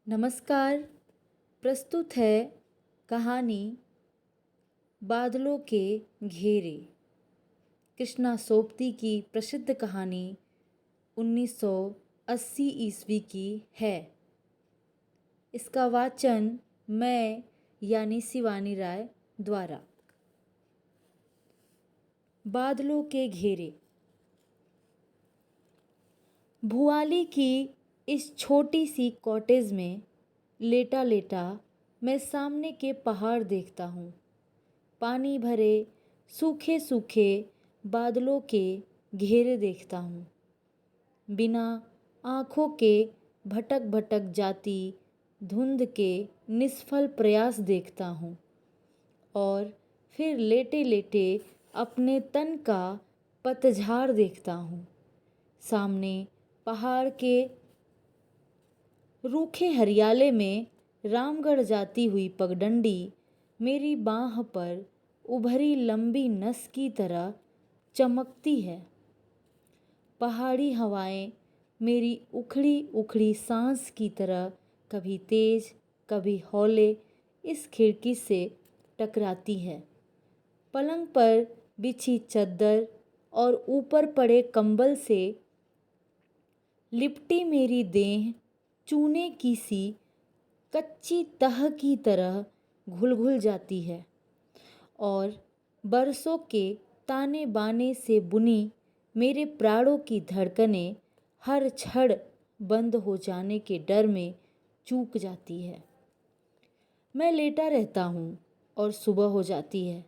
नमस्कार। प्रस्तुत है कहानी बादलों के घेरे। कृष्णा सोबती की प्रसिद्ध कहानी 1980 ईस्वी की है। इसका वाचन मैं यानी शिवानी राय द्वारा। बादलों के घेरे। भुआली की इस छोटी सी कॉटेज में लेटा लेटा मैं सामने के पहाड़ देखता हूँ। पानी भरे सूखे सूखे बादलों के घेरे देखता हूँ। बिना आँखों के भटक भटक जाती धुंध के निष्फल प्रयास देखता हूँ और फिर लेटे लेटे अपने तन का पतझाड़ देखता हूँ। सामने पहाड़ के रूखे हरियाले में रामगढ़ जाती हुई पगडंडी मेरी बाँह पर उभरी लंबी नस की तरह चमकती है। पहाड़ी हवाएं मेरी उखड़ी उखड़ी सांस की तरह कभी तेज कभी हौले इस खिड़की से टकराती है। पलंग पर बिछी चद्दर और ऊपर पड़े कंबल से लिपटी मेरी देह चूने की सी कच्ची तह की तरह घुल घुल जाती है और बरसों के ताने बाने से बुनी मेरे प्राणों की धड़कनें हर क्षण बंद हो जाने के डर में चूक जाती है। मैं लेटा रहता हूँ और सुबह हो जाती है।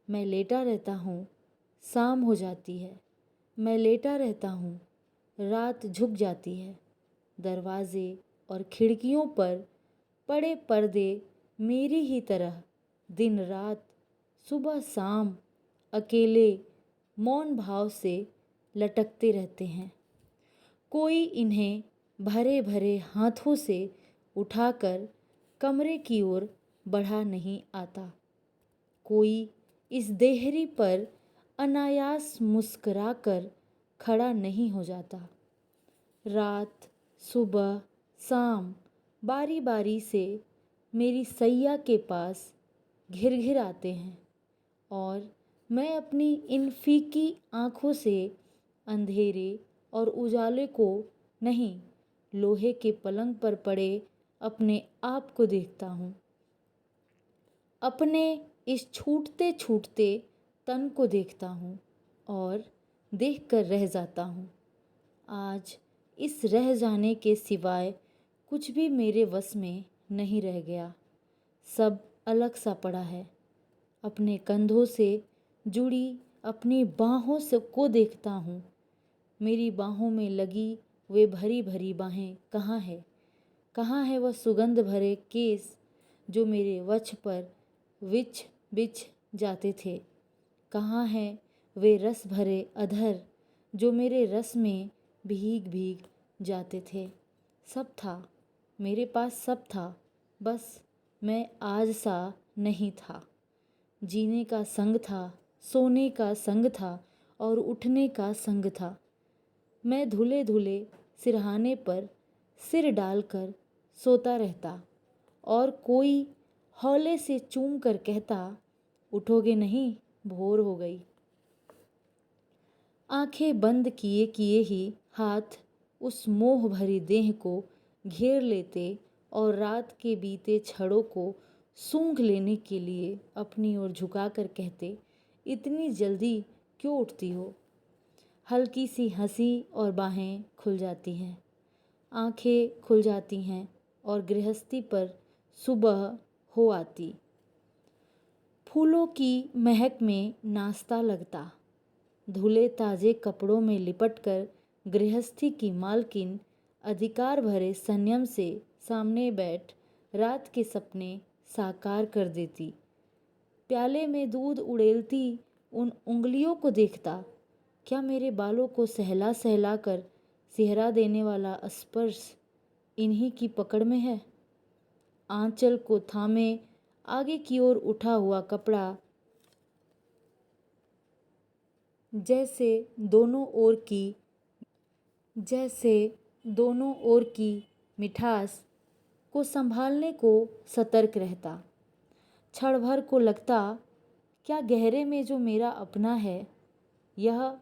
मैं लेटा रहता हूँ, शाम हो जाती है। मैं लेटा रहता हूँ, रात झुक जाती है। दरवाजे और खिड़कियों पर पड़े पर्दे मेरी ही तरह दिन रात सुबह शाम अकेले मौन भाव से लटकते रहते हैं। कोई इन्हें भरे भरे हाथों से उठाकर कमरे की ओर बढ़ा नहीं आता। कोई इस देहरी पर अनायास मुस्कुराकर खड़ा नहीं हो जाता। रात सुबह शाम बारी बारी से मेरी सैया के पास घिर घिर आते हैं और मैं अपनी इन फीकी आँखों से अंधेरे और उजाले को नहीं, लोहे के पलंग पर पड़े अपने आप को देखता हूँ। अपने इस छूटते छूटते तन को देखता हूँ और देखकर रह जाता हूँ। आज इस रह जाने के सिवाय कुछ भी मेरे वश में नहीं रह गया। सब अलग सा पड़ा है। अपने कंधों से जुड़ी अपनी बाहों से को देखता हूँ। मेरी बाहों में लगी वे भरी भरी बाहें कहाँ है? कहाँ है वह सुगंध भरे केस जो मेरे वक्ष पर विच बिछ जाते थे? कहाँ है वे रस भरे अधर जो मेरे रस में भीग भीग जाते थे? सब था, मेरे पास सब था, बस मैं आज सा नहीं था। जीने का संग था, सोने का संग था और उठने का संग था। मैं धुले धुले सिरहाने पर सिर डालकर सोता रहता और कोई हौले से चूम कर कहता, उठोगे नहीं, भोर हो गई। आंखें बंद किए किए ही हाथ उस मोह भरी देह को घेर लेते और रात के बीते छड़ों को सूंघ लेने के लिए अपनी ओर झुकाकर कहते, इतनी जल्दी क्यों उठती हो? हल्की सी हंसी और बाहें खुल जाती हैं, आंखें खुल जाती हैं और गृहस्थी पर सुबह हो आती। फूलों की महक में नाश्ता लगता। धुले ताजे कपड़ों में लिपटकर गृहस्थी की मालकिन अधिकार भरे संयम से सामने बैठ रात के सपने साकार कर देती। प्याले में दूध उड़ेलती उन उंगलियों को देखता। क्या मेरे बालों को सहला सहला कर सिहरा देने वाला स्पर्श इन्हीं की पकड़ में है? आंचल को थामे आगे की ओर उठा हुआ कपड़ा जैसे दोनों ओर की मिठास को संभालने को सतर्क रहता। क्षण भर को लगता, क्या गहरे में जो मेरा अपना है यह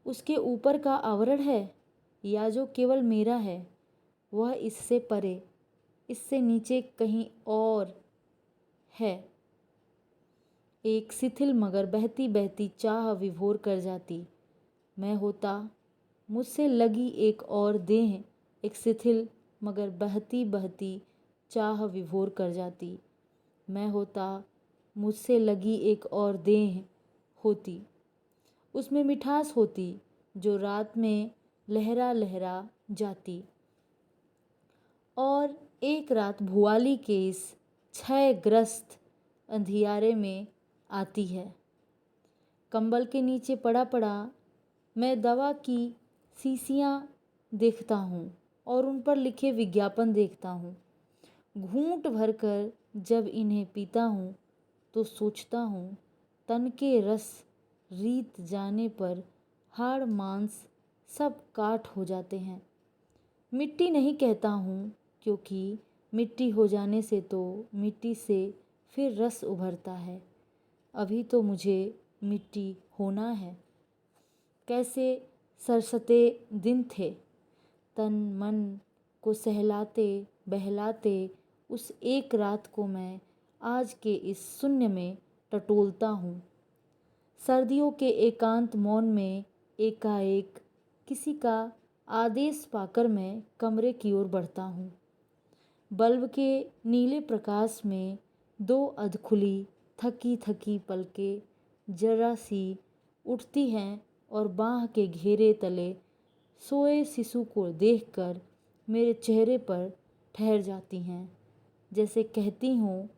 उसके ऊपर का आवरण है, या जो केवल मेरा है वह इससे परे, इससे नीचे कहीं और है। एक शिथिल मगर बहती बहती चाह विभोर कर जाती। मैं होता मुझसे लगी एक और देह, एक शिथिल मगर बहती बहती चाह विभोर कर जाती। मैं होता मुझसे लगी एक और देह होती, उसमें मिठास होती जो रात में लहरा लहरा जाती। और एक रात भुआली के इस क्षयग्रस्त अंधियारे में आती है। कंबल के नीचे पड़ा पड़ा मैं दवा की शीशियाँ देखता हूँ और उन पर लिखे विज्ञापन देखता हूँ। घूंट भरकर जब इन्हें पीता हूँ तो सोचता हूँ, तन के रस रीत जाने पर हाड़ मांस सब काठ हो जाते हैं। मिट्टी नहीं कहता हूँ, क्योंकि मिट्टी हो जाने से तो मिट्टी से फिर रस उभरता है। अभी तो मुझे मिट्टी होना है। कैसे सरसते दिन थे, तन मन को सहलाते बहलाते उस एक रात को मैं आज के इस शून्य में टटोलता हूँ। सर्दियों के एकांत मौन में एकाएक किसी का आदेश पाकर मैं कमरे की ओर बढ़ता हूँ। बल्ब के नीले प्रकाश में दो अधखुली थकी थकी पलकें जरा सी उठती हैं और बाह के घेरे तले सोए शिशु को देखकर मेरे चेहरे पर ठहर जाती हैं, जैसे कहती हूँ,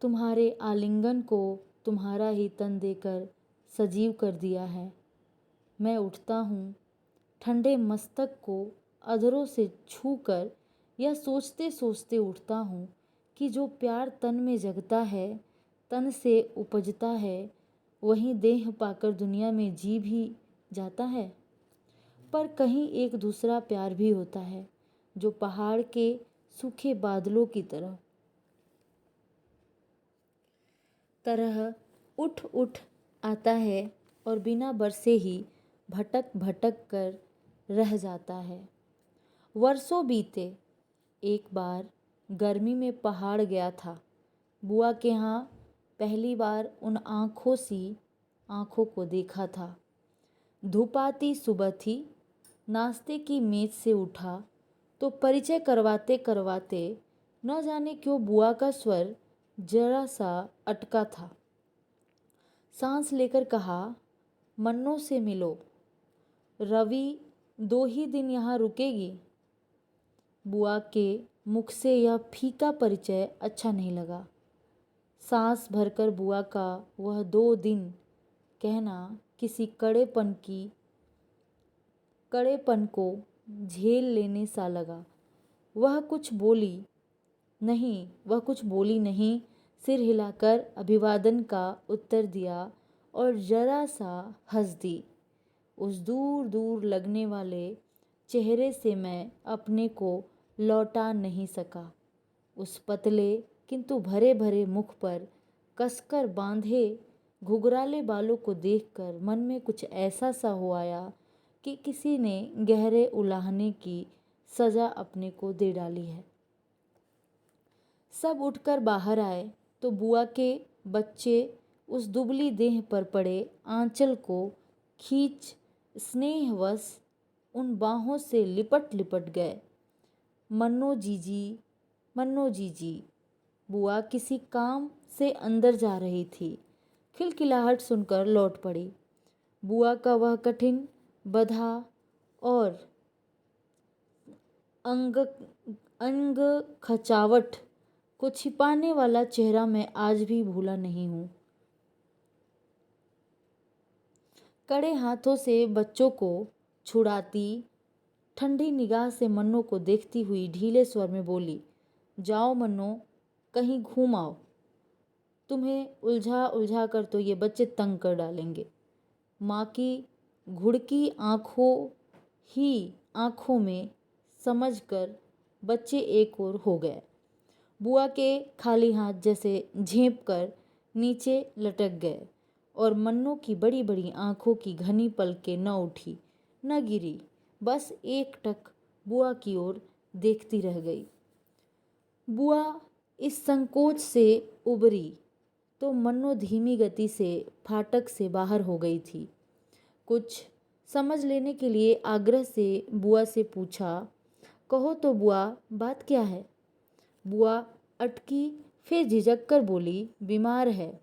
तुम्हारे आलिंगन को तुम्हारा ही तन देकर सजीव कर दिया है। मैं उठता हूँ, ठंडे मस्तक को अधरों से छूकर यह सोचते सोचते उठता हूँ कि जो प्यार तन में जगता है, तन से उपजता है, वहीं देह पाकर दुनिया में जी भी जाता है। पर कहीं एक दूसरा प्यार भी होता है, जो पहाड़ के सूखे बादलों की तरह उठ उठ आता है और बिना बरसे ही भटक भटक कर रह जाता है। वर्षों बीते। एक बार गर्मी में पहाड़ गया था। बुआ के यहाँ पहली बार उन आँखों को देखा था। धूपाती सुबह थी। नाश्ते की मेज से उठा तो परिचय करवाते करवाते न जाने क्यों बुआ का स्वर जरा सा अटका था। सांस लेकर कहा, मन्नो से मिलो। रवि 2 ही दिन यहाँ रुकेगी। बुआ के मुख से यह फीका परिचय अच्छा नहीं लगा। सांस भरकर बुआ का वह 2 दिन कहना किसी कड़ेपन को झेल लेने सा लगा। वह कुछ बोली नहीं, सिर हिलाकर अभिवादन का उत्तर दिया और जरा सा हंस दी। उस दूर दूर लगने वाले चेहरे से मैं अपने को लौटा नहीं सका। उस पतले किंतु भरे भरे मुख पर कसकर बांधे घुघराले बालों को देखकर मन में कुछ ऐसा सा हो आया कि किसी ने गहरे उलाहने की सजा अपने को दे डाली है। सब उठकर बाहर आए तो बुआ के बच्चे उस दुबली देह पर पड़े आंचल को खींच स्नेहवश उन बाहों से लिपट लिपट गए। मन्नो जीजी। बुआ किसी काम से अंदर जा रही थी। खिलखिलाहट सुनकर लौट पड़ी। बुआ का वह कठिन बधा और अंग खचावट को छिपाने वाला चेहरा मैं आज भी भूला नहीं हूँ। कड़े हाथों से बच्चों को छुड़ाती ठंडी निगाह से मन्नो को देखती हुई ढीले स्वर में बोली, जाओ मन्नो, कहीं घूम आओ। तुम्हें उलझा कर तो ये बच्चे तंग कर डालेंगे। माँ की घुड़की आँखों में समझकर बच्चे एक ओर हो गए। बुआ के खाली हाथ जैसे झेप कर नीचे लटक गए और मन्नू की बड़ी बड़ी आंखों की घनी पलकें न उठी न गिरी, बस एकटक बुआ की ओर देखती रह गई। बुआ इस संकोच से उबरी तो मन्नू धीमी गति से फाटक से बाहर हो गई थी। कुछ समझ लेने के लिए आग्रह से बुआ से पूछा, कहो तो बुआ, बात क्या है? बुआ अटकी, फिर झिझक कर बोली, बीमार है।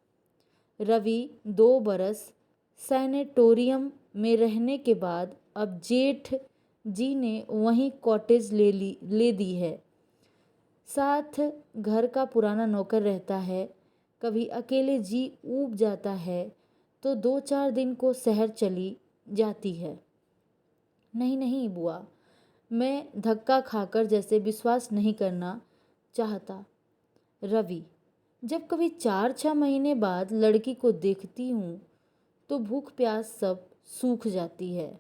रवि 2 बरस सैनेटोरियम में रहने के बाद अब जेठ जी ने वहीं कॉटेज ले दी है। साथ घर का पुराना नौकर रहता है। कभी अकेले जी ऊब जाता है तो 2-4 दिन को शहर चली जाती है। नहीं नहीं बुआ, मैं धक्का खाकर जैसे विश्वास नहीं करना चाहता। रवि, जब कभी 4-6 महीने बाद लड़की को देखती हूँ तो भूख प्यास सब सूख जाती है।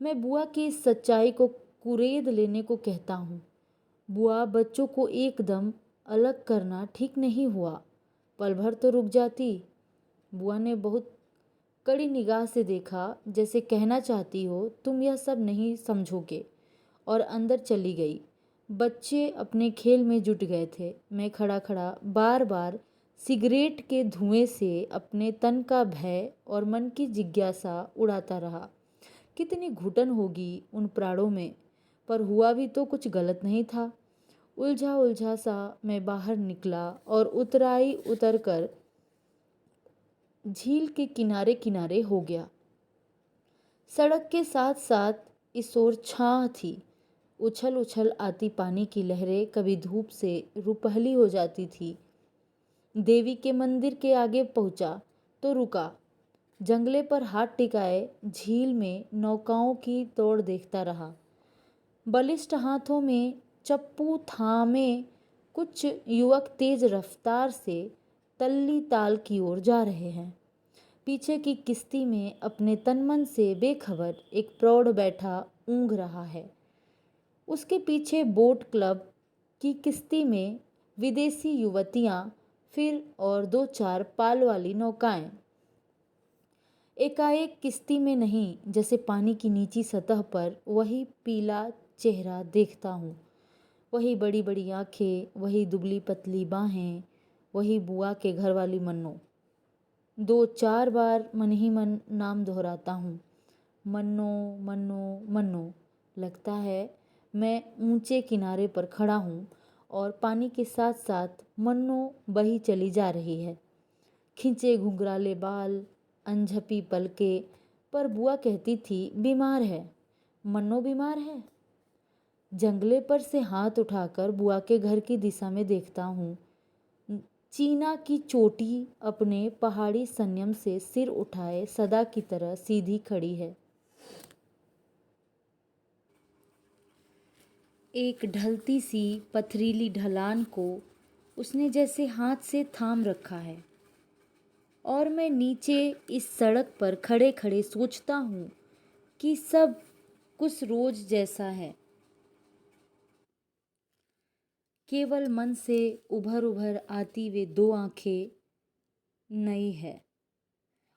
मैं बुआ की इस सच्चाई को कुरेद लेने को कहता हूँ। बुआ, बच्चों को एकदम अलग करना ठीक नहीं हुआ। पल भर तो रुक जाती। बुआ ने बहुत कड़ी निगाह से देखा, जैसे कहना चाहती हो तुम यह सब नहीं समझोगे, और अंदर चली गई। बच्चे अपने खेल में जुट गए थे। मैं खड़ा खड़ा बार बार सिगरेट के धुएं से अपने तन का भय और मन की जिज्ञासा उड़ाता रहा। कितनी घुटन होगी उन प्राणों में, पर हुआ भी तो कुछ गलत नहीं था। उलझा उलझा सा मैं बाहर निकला और उतराई उतरकर झील के किनारे किनारे हो गया। सड़क के साथ साथ इस ओर छाह थी। उछल उछल आती पानी की लहरें कभी धूप से रुपहली हो जाती थी। देवी के मंदिर के आगे पहुंचा तो रुका। जंगले पर हाथ टिकाए झील में नौकाओं की तोड़ देखता रहा। बलिष्ठ हाथों में चप्पू थामे कुछ युवक तेज रफ्तार से तल्ली ताल की ओर जा रहे हैं। पीछे की किश्ती में अपने तनमन से बेखबर एक प्रौढ़ बैठा ऊँघ रहा है। उसके पीछे बोट क्लब की किश्ती में विदेशी युवतियाँ, फिर और 2-4 पाल वाली नौकाएं। एकाएक किश्ती में नहीं, जैसे पानी की नीची सतह पर वही पीला चेहरा देखता हूँ। वही बड़ी बड़ी आंखें, वही दुबली पतली बाहें, वही बुआ के घर वाली मन्नू। 2-4 बार मन ही मन नाम दोहराता हूँ, मन्नू मन्नू मन्नू। लगता है मैं ऊंचे किनारे पर खड़ा हूँ और पानी के साथ साथ मन्नू बही चली जा रही है। खिंचे घुंघराले बाल, अनझपी पलके, पर बुआ कहती थी बीमार है। मन्नू बीमार है। जंगले पर से हाथ उठाकर बुआ के घर की दिशा में देखता हूँ। चीना की चोटी अपने पहाड़ी संयम से सिर उठाए सदा की तरह सीधी खड़ी है। एक ढलती सी पथरीली ढलान को उसने जैसे हाथ से थाम रखा है, और मैं नीचे इस सड़क पर खड़े खड़े सोचता हूँ कि सब कुछ रोज जैसा है। केवल मन से उभर उभर आती वे 2 आंखें नई है,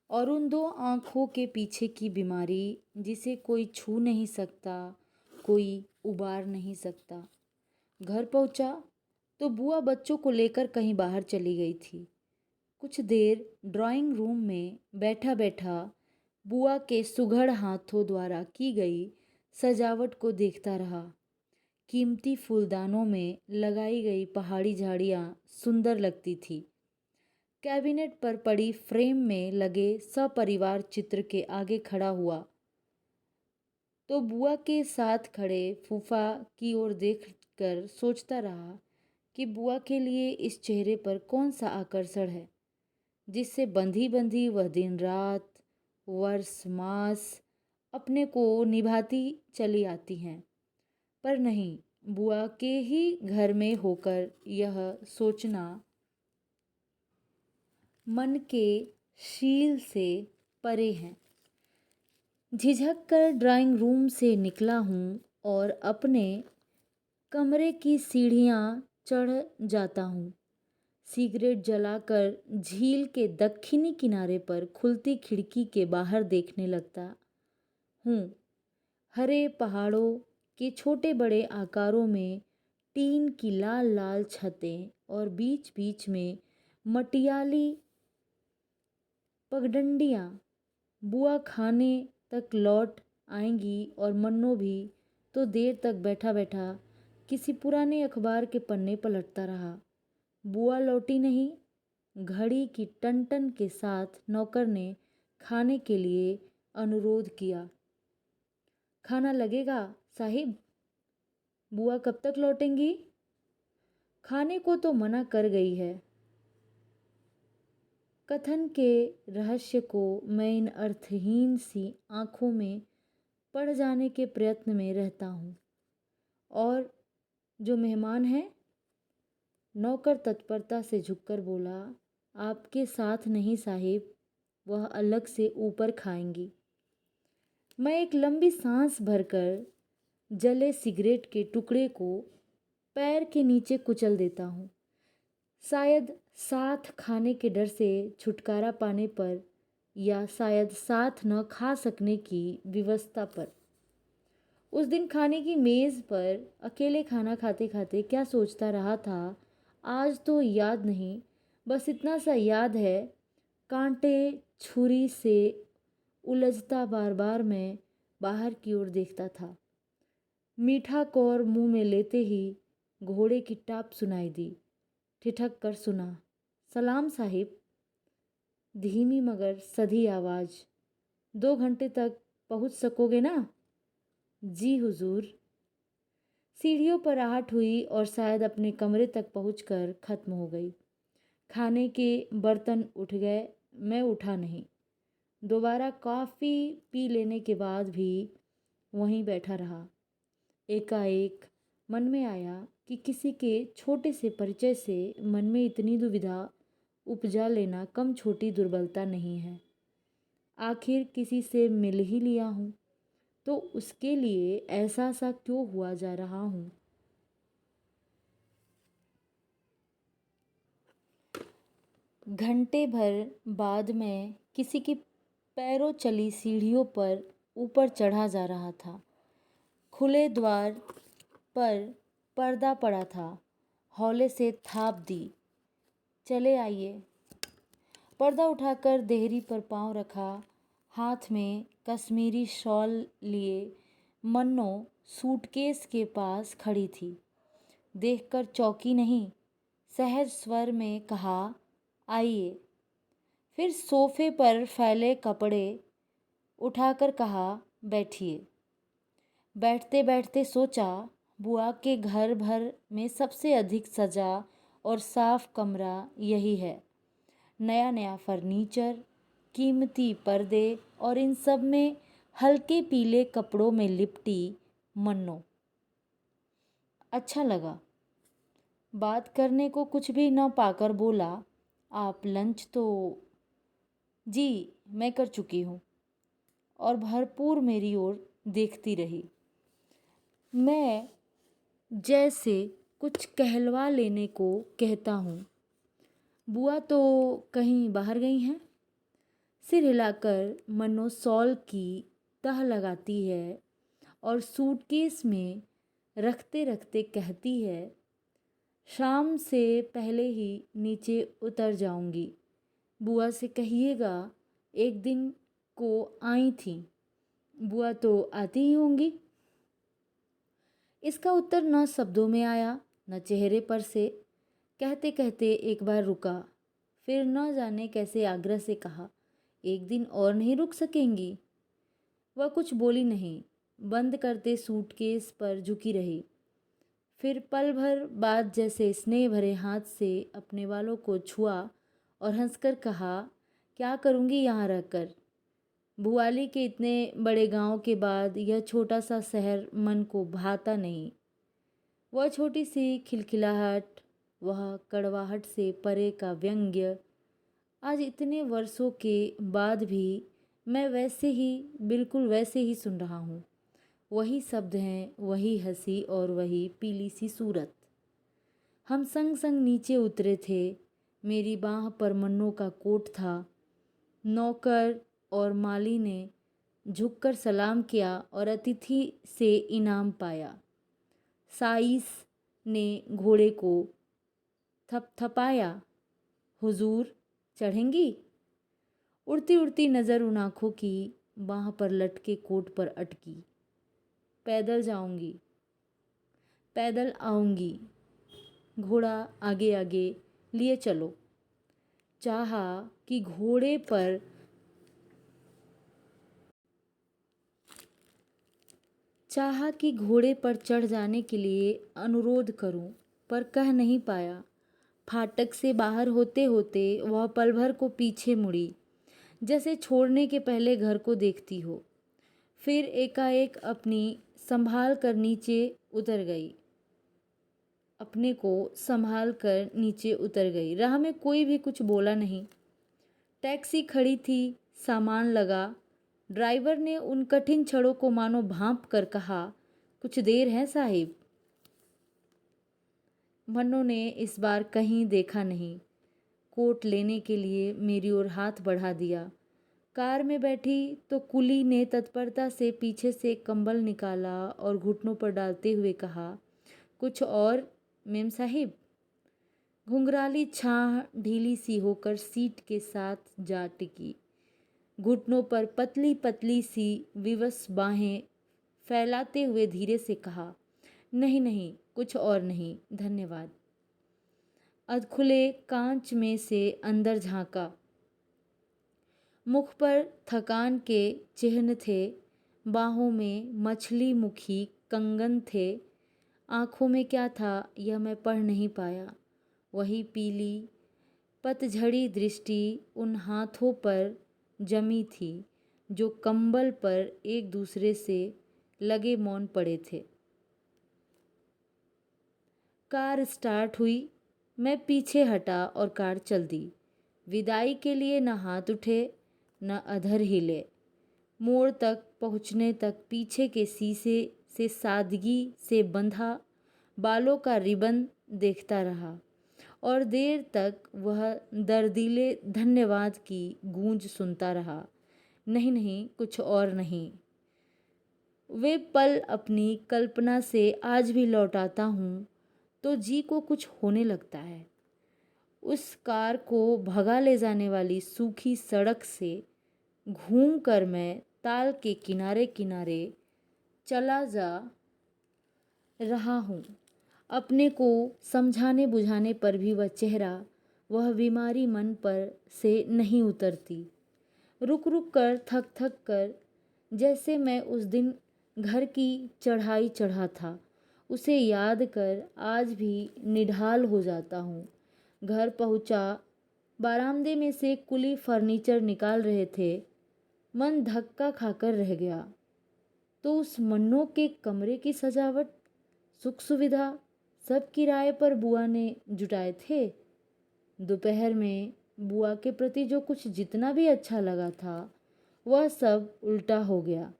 और उन 2 आंखों के पीछे की बीमारी जिसे कोई छू नहीं सकता, कोई उबार नहीं सकता। घर पहुंचा तो बुआ बच्चों को लेकर कहीं बाहर चली गई थी। कुछ देर ड्राइंग रूम में बैठा बैठा बुआ के सुघड़ हाथों द्वारा की गई सजावट को देखता रहा। कीमती फूलदानों में लगाई गई पहाड़ी झाड़ियाँ सुंदर लगती थी। कैबिनेट पर पड़ी फ्रेम में लगे सपरिवार चित्र के आगे खड़ा हुआ तो बुआ के साथ खड़े फूफा की ओर देखकर सोचता रहा कि बुआ के लिए इस चेहरे पर कौन सा आकर्षण है जिससे बंधी बंधी वह दिन रात, वर्ष मास अपने को निभाती चली आती हैं। पर नहीं, बुआ के ही घर में होकर यह सोचना मन के शील से परे हैं। झिझक कर ड्राइंग रूम से निकला हूँ और अपने कमरे की सीढ़ियाँ चढ़ जाता हूँ। सिगरेट जलाकर झील के दक्षिणी किनारे पर खुलती खिड़की के बाहर देखने लगता हूँ। हरे पहाड़ों के छोटे बड़े आकारों में टीन की लाल लाल छतें और बीच बीच में मटियाली पगडंडियाँ। बुआ खाने तक लौट आएंगी और मन्नो भी तो देर तक बैठा बैठा किसी पुराने अखबार के पन्ने पलटता रहा। बुआ लौटी नहीं। घड़ी की टन-टन के साथ नौकर ने खाने के लिए अनुरोध किया। खाना लगेगा साहिब? बुआ कब तक लौटेंगी? खाने को तो मना कर गई है। कथन के रहस्य को मैं इन अर्थहीन सी आँखों में पड़ जाने के प्रयत्न में रहता हूँ। और जो मेहमान हैं? नौकर तत्परता से झुककर बोला, आपके साथ नहीं साहिब, वह अलग से ऊपर खाएंगी। मैं एक लंबी सांस भरकर जले सिगरेट के टुकड़े को पैर के नीचे कुचल देता हूँ। शायद साथ खाने के डर से छुटकारा पाने पर, या शायद साथ न खा सकने की विवशता पर। उस दिन खाने की मेज़ पर अकेले खाना खाते खाते क्या सोचता रहा था आज तो याद नहीं। बस इतना सा याद है, कांटे छुरी से उलझता बार बार मैं बाहर की ओर देखता था। मीठा कौर मुंह में लेते ही घोड़े की टाप सुनाई दी। ठिठक कर सुना, सलाम साहिब। धीमी मगर सधी आवाज़, 2 घंटे तक पहुंच सकोगे ना? जी हुजूर। सीढ़ियों पर आहट हुई और शायद अपने कमरे तक पहुंचकर ख़त्म हो गई। खाने के बर्तन उठ गए, मैं उठा नहीं। दोबारा कॉफ़ी पी लेने के बाद भी वहीं बैठा रहा। एकाएक मन में आया कि किसी के छोटे से परिचय से मन में इतनी दुविधा उपजा लेना कम छोटी दुर्बलता नहीं है। आखिर किसी से मिल ही लिया हूँ तो उसके लिए ऐसा सा क्यों हुआ जा रहा हूँ। घंटे भर बाद मैं किसी की पैरों चली सीढ़ियों पर ऊपर चढ़ा जा रहा था। खुले द्वार पर पर्दा पड़ा था। हौले से थाप दी, चले आइए। पर्दा उठाकर देहरी पर पांव रखा। हाथ में कश्मीरी शॉल लिए मन्नो सूटकेस के पास खड़ी थी। देखकर चौंकी नहीं, सहज स्वर में कहा, आइए। फिर सोफे पर फैले कपड़े उठाकर कहा, बैठिए। बैठते बैठते सोचा, बुआ के घर भर में सबसे अधिक सजा और साफ कमरा यही है। नया नया फर्नीचर, कीमती पर्दे और इन सब में हल्के पीले कपड़ों में लिपटी मन्नो। अच्छा लगा। बात करने को कुछ भी न पाकर बोला, आप लंच तो? जी मैं कर चुकी हूँ। और भरपूर मेरी ओर देखती रही। मैं जैसे कुछ कहलवा लेने को कहता हूँ। बुआ तो कहीं बाहर गई हैं? सिर हिलाकर मन्नो शॉल की तह लगाती है और सूटकेस में रखते रखते कहती है, शाम से पहले ही नीचे उतर जाऊंगी। बुआ से कहिएगा एक दिन को आई थी। बुआ तो आती ही होंगी। इसका उत्तर न शब्दों में आया न चेहरे पर से। कहते कहते एक बार रुका, फिर न जाने कैसे आग्रह से कहा, एक दिन और नहीं रुक सकेंगी? वह कुछ बोली नहीं, बंद करते सूटकेस पर झुकी रही। फिर पल भर बाद जैसे स्नेह भरे हाथ से अपने वालों को छुआ और हंसकर कहा, क्या करूँगी यहाँ रहकर? भुआली के इतने बड़े गांव के बाद यह छोटा सा शहर मन को भाता नहीं। वह छोटी सी खिलखिलाहट, वह कड़वाहट से परे का व्यंग्य, आज इतने वर्षों के बाद भी मैं वैसे ही, बिल्कुल वैसे ही सुन रहा हूँ। वही शब्द हैं, वही हंसी और वही पीली सी सूरत। हम संग संग नीचे उतरे थे। मेरी बाह पर मन्नों का कोट था। नौकर और माली ने झुककर सलाम किया और अतिथि से इनाम पाया। साइस ने घोड़े को थपथपाया। हुजूर चढ़ेंगी? उड़ती उड़ती नज़र उन आँखों की बाह पर लटके कोट पर अटकी। पैदल जाऊंगी, पैदल आऊंगी। घोड़ा आगे आगे लिए चलो। चाहा कि घोड़े पर चढ़ जाने के लिए अनुरोध करूं, पर कह नहीं पाया। फाटक से बाहर होते होते वह पल भर को पीछे मुड़ी, जैसे छोड़ने के पहले घर को देखती हो। फिर एकाएक अपने को संभाल कर नीचे उतर गई। राह में कोई भी कुछ बोला नहीं। टैक्सी खड़ी थी, सामान लगा। ड्राइवर ने उन कठिन छड़ों को मानो भांप कर कहा, कुछ देर है साहिब। मन्नू ने इस बार कहीं देखा नहीं। कोट लेने के लिए मेरी ओर हाथ बढ़ा दिया। कार में बैठी तो कुली ने तत्परता से पीछे से कंबल निकाला और घुटनों पर डालते हुए कहा, कुछ और मेम साहिब। घुंघराली छाह ढीली सी होकर सीट के साथ जा टिकी। घुटनों पर पतली पतली सी विवश बाहें फैलाते हुए धीरे से कहा, नहीं नहीं, कुछ और नहीं, धन्यवाद। अधखुले कांच में से अंदर झांका। मुख पर थकान के चिन्ह थे। बाहों में मछली मुखी कंगन थे। आँखों में क्या था यह मैं पढ़ नहीं पाया। वही पीली पतझड़ी दृष्टि उन हाथों पर जमी थी जो कंबल पर एक दूसरे से लगे मौन पड़े थे। कार स्टार्ट हुई। मैं पीछे हटा और कार चल दी। विदाई के लिए न हाथ उठे न अधर हिले। मोड़ तक पहुँचने तक पीछे के शीशे से सादगी से बंधा बालों का रिबन देखता रहा और देर तक वह दर्दीले धन्यवाद की गूंज सुनता रहा। नहीं नहीं, कुछ और नहीं। वे पल अपनी कल्पना से आज भी लौटाता हूँ तो जी को कुछ होने लगता है। उस कार को भगा ले जाने वाली सूखी सड़क से घूमकर मैं ताल के किनारे किनारे चला जा रहा हूँ। अपने को समझाने बुझाने पर भी वह चेहरा, वह बीमारी मन पर से नहीं उतरती। रुक रुक कर, थक थक कर, जैसे मैं उस दिन घर की चढ़ाई चढ़ा था, उसे याद कर आज भी निढाल हो जाता हूँ। घर पहुँचा। बारामदे में से कुली फर्नीचर निकाल रहे थे। मन धक्का खाकर रह गया। तो उस मन्नों के कमरे की सजावट, सुख सुविधा सब किराए पर बुआ ने जुटाए थे। दोपहर में बुआ के प्रति जो कुछ जितना भी अच्छा लगा था वह सब उल्टा हो गया।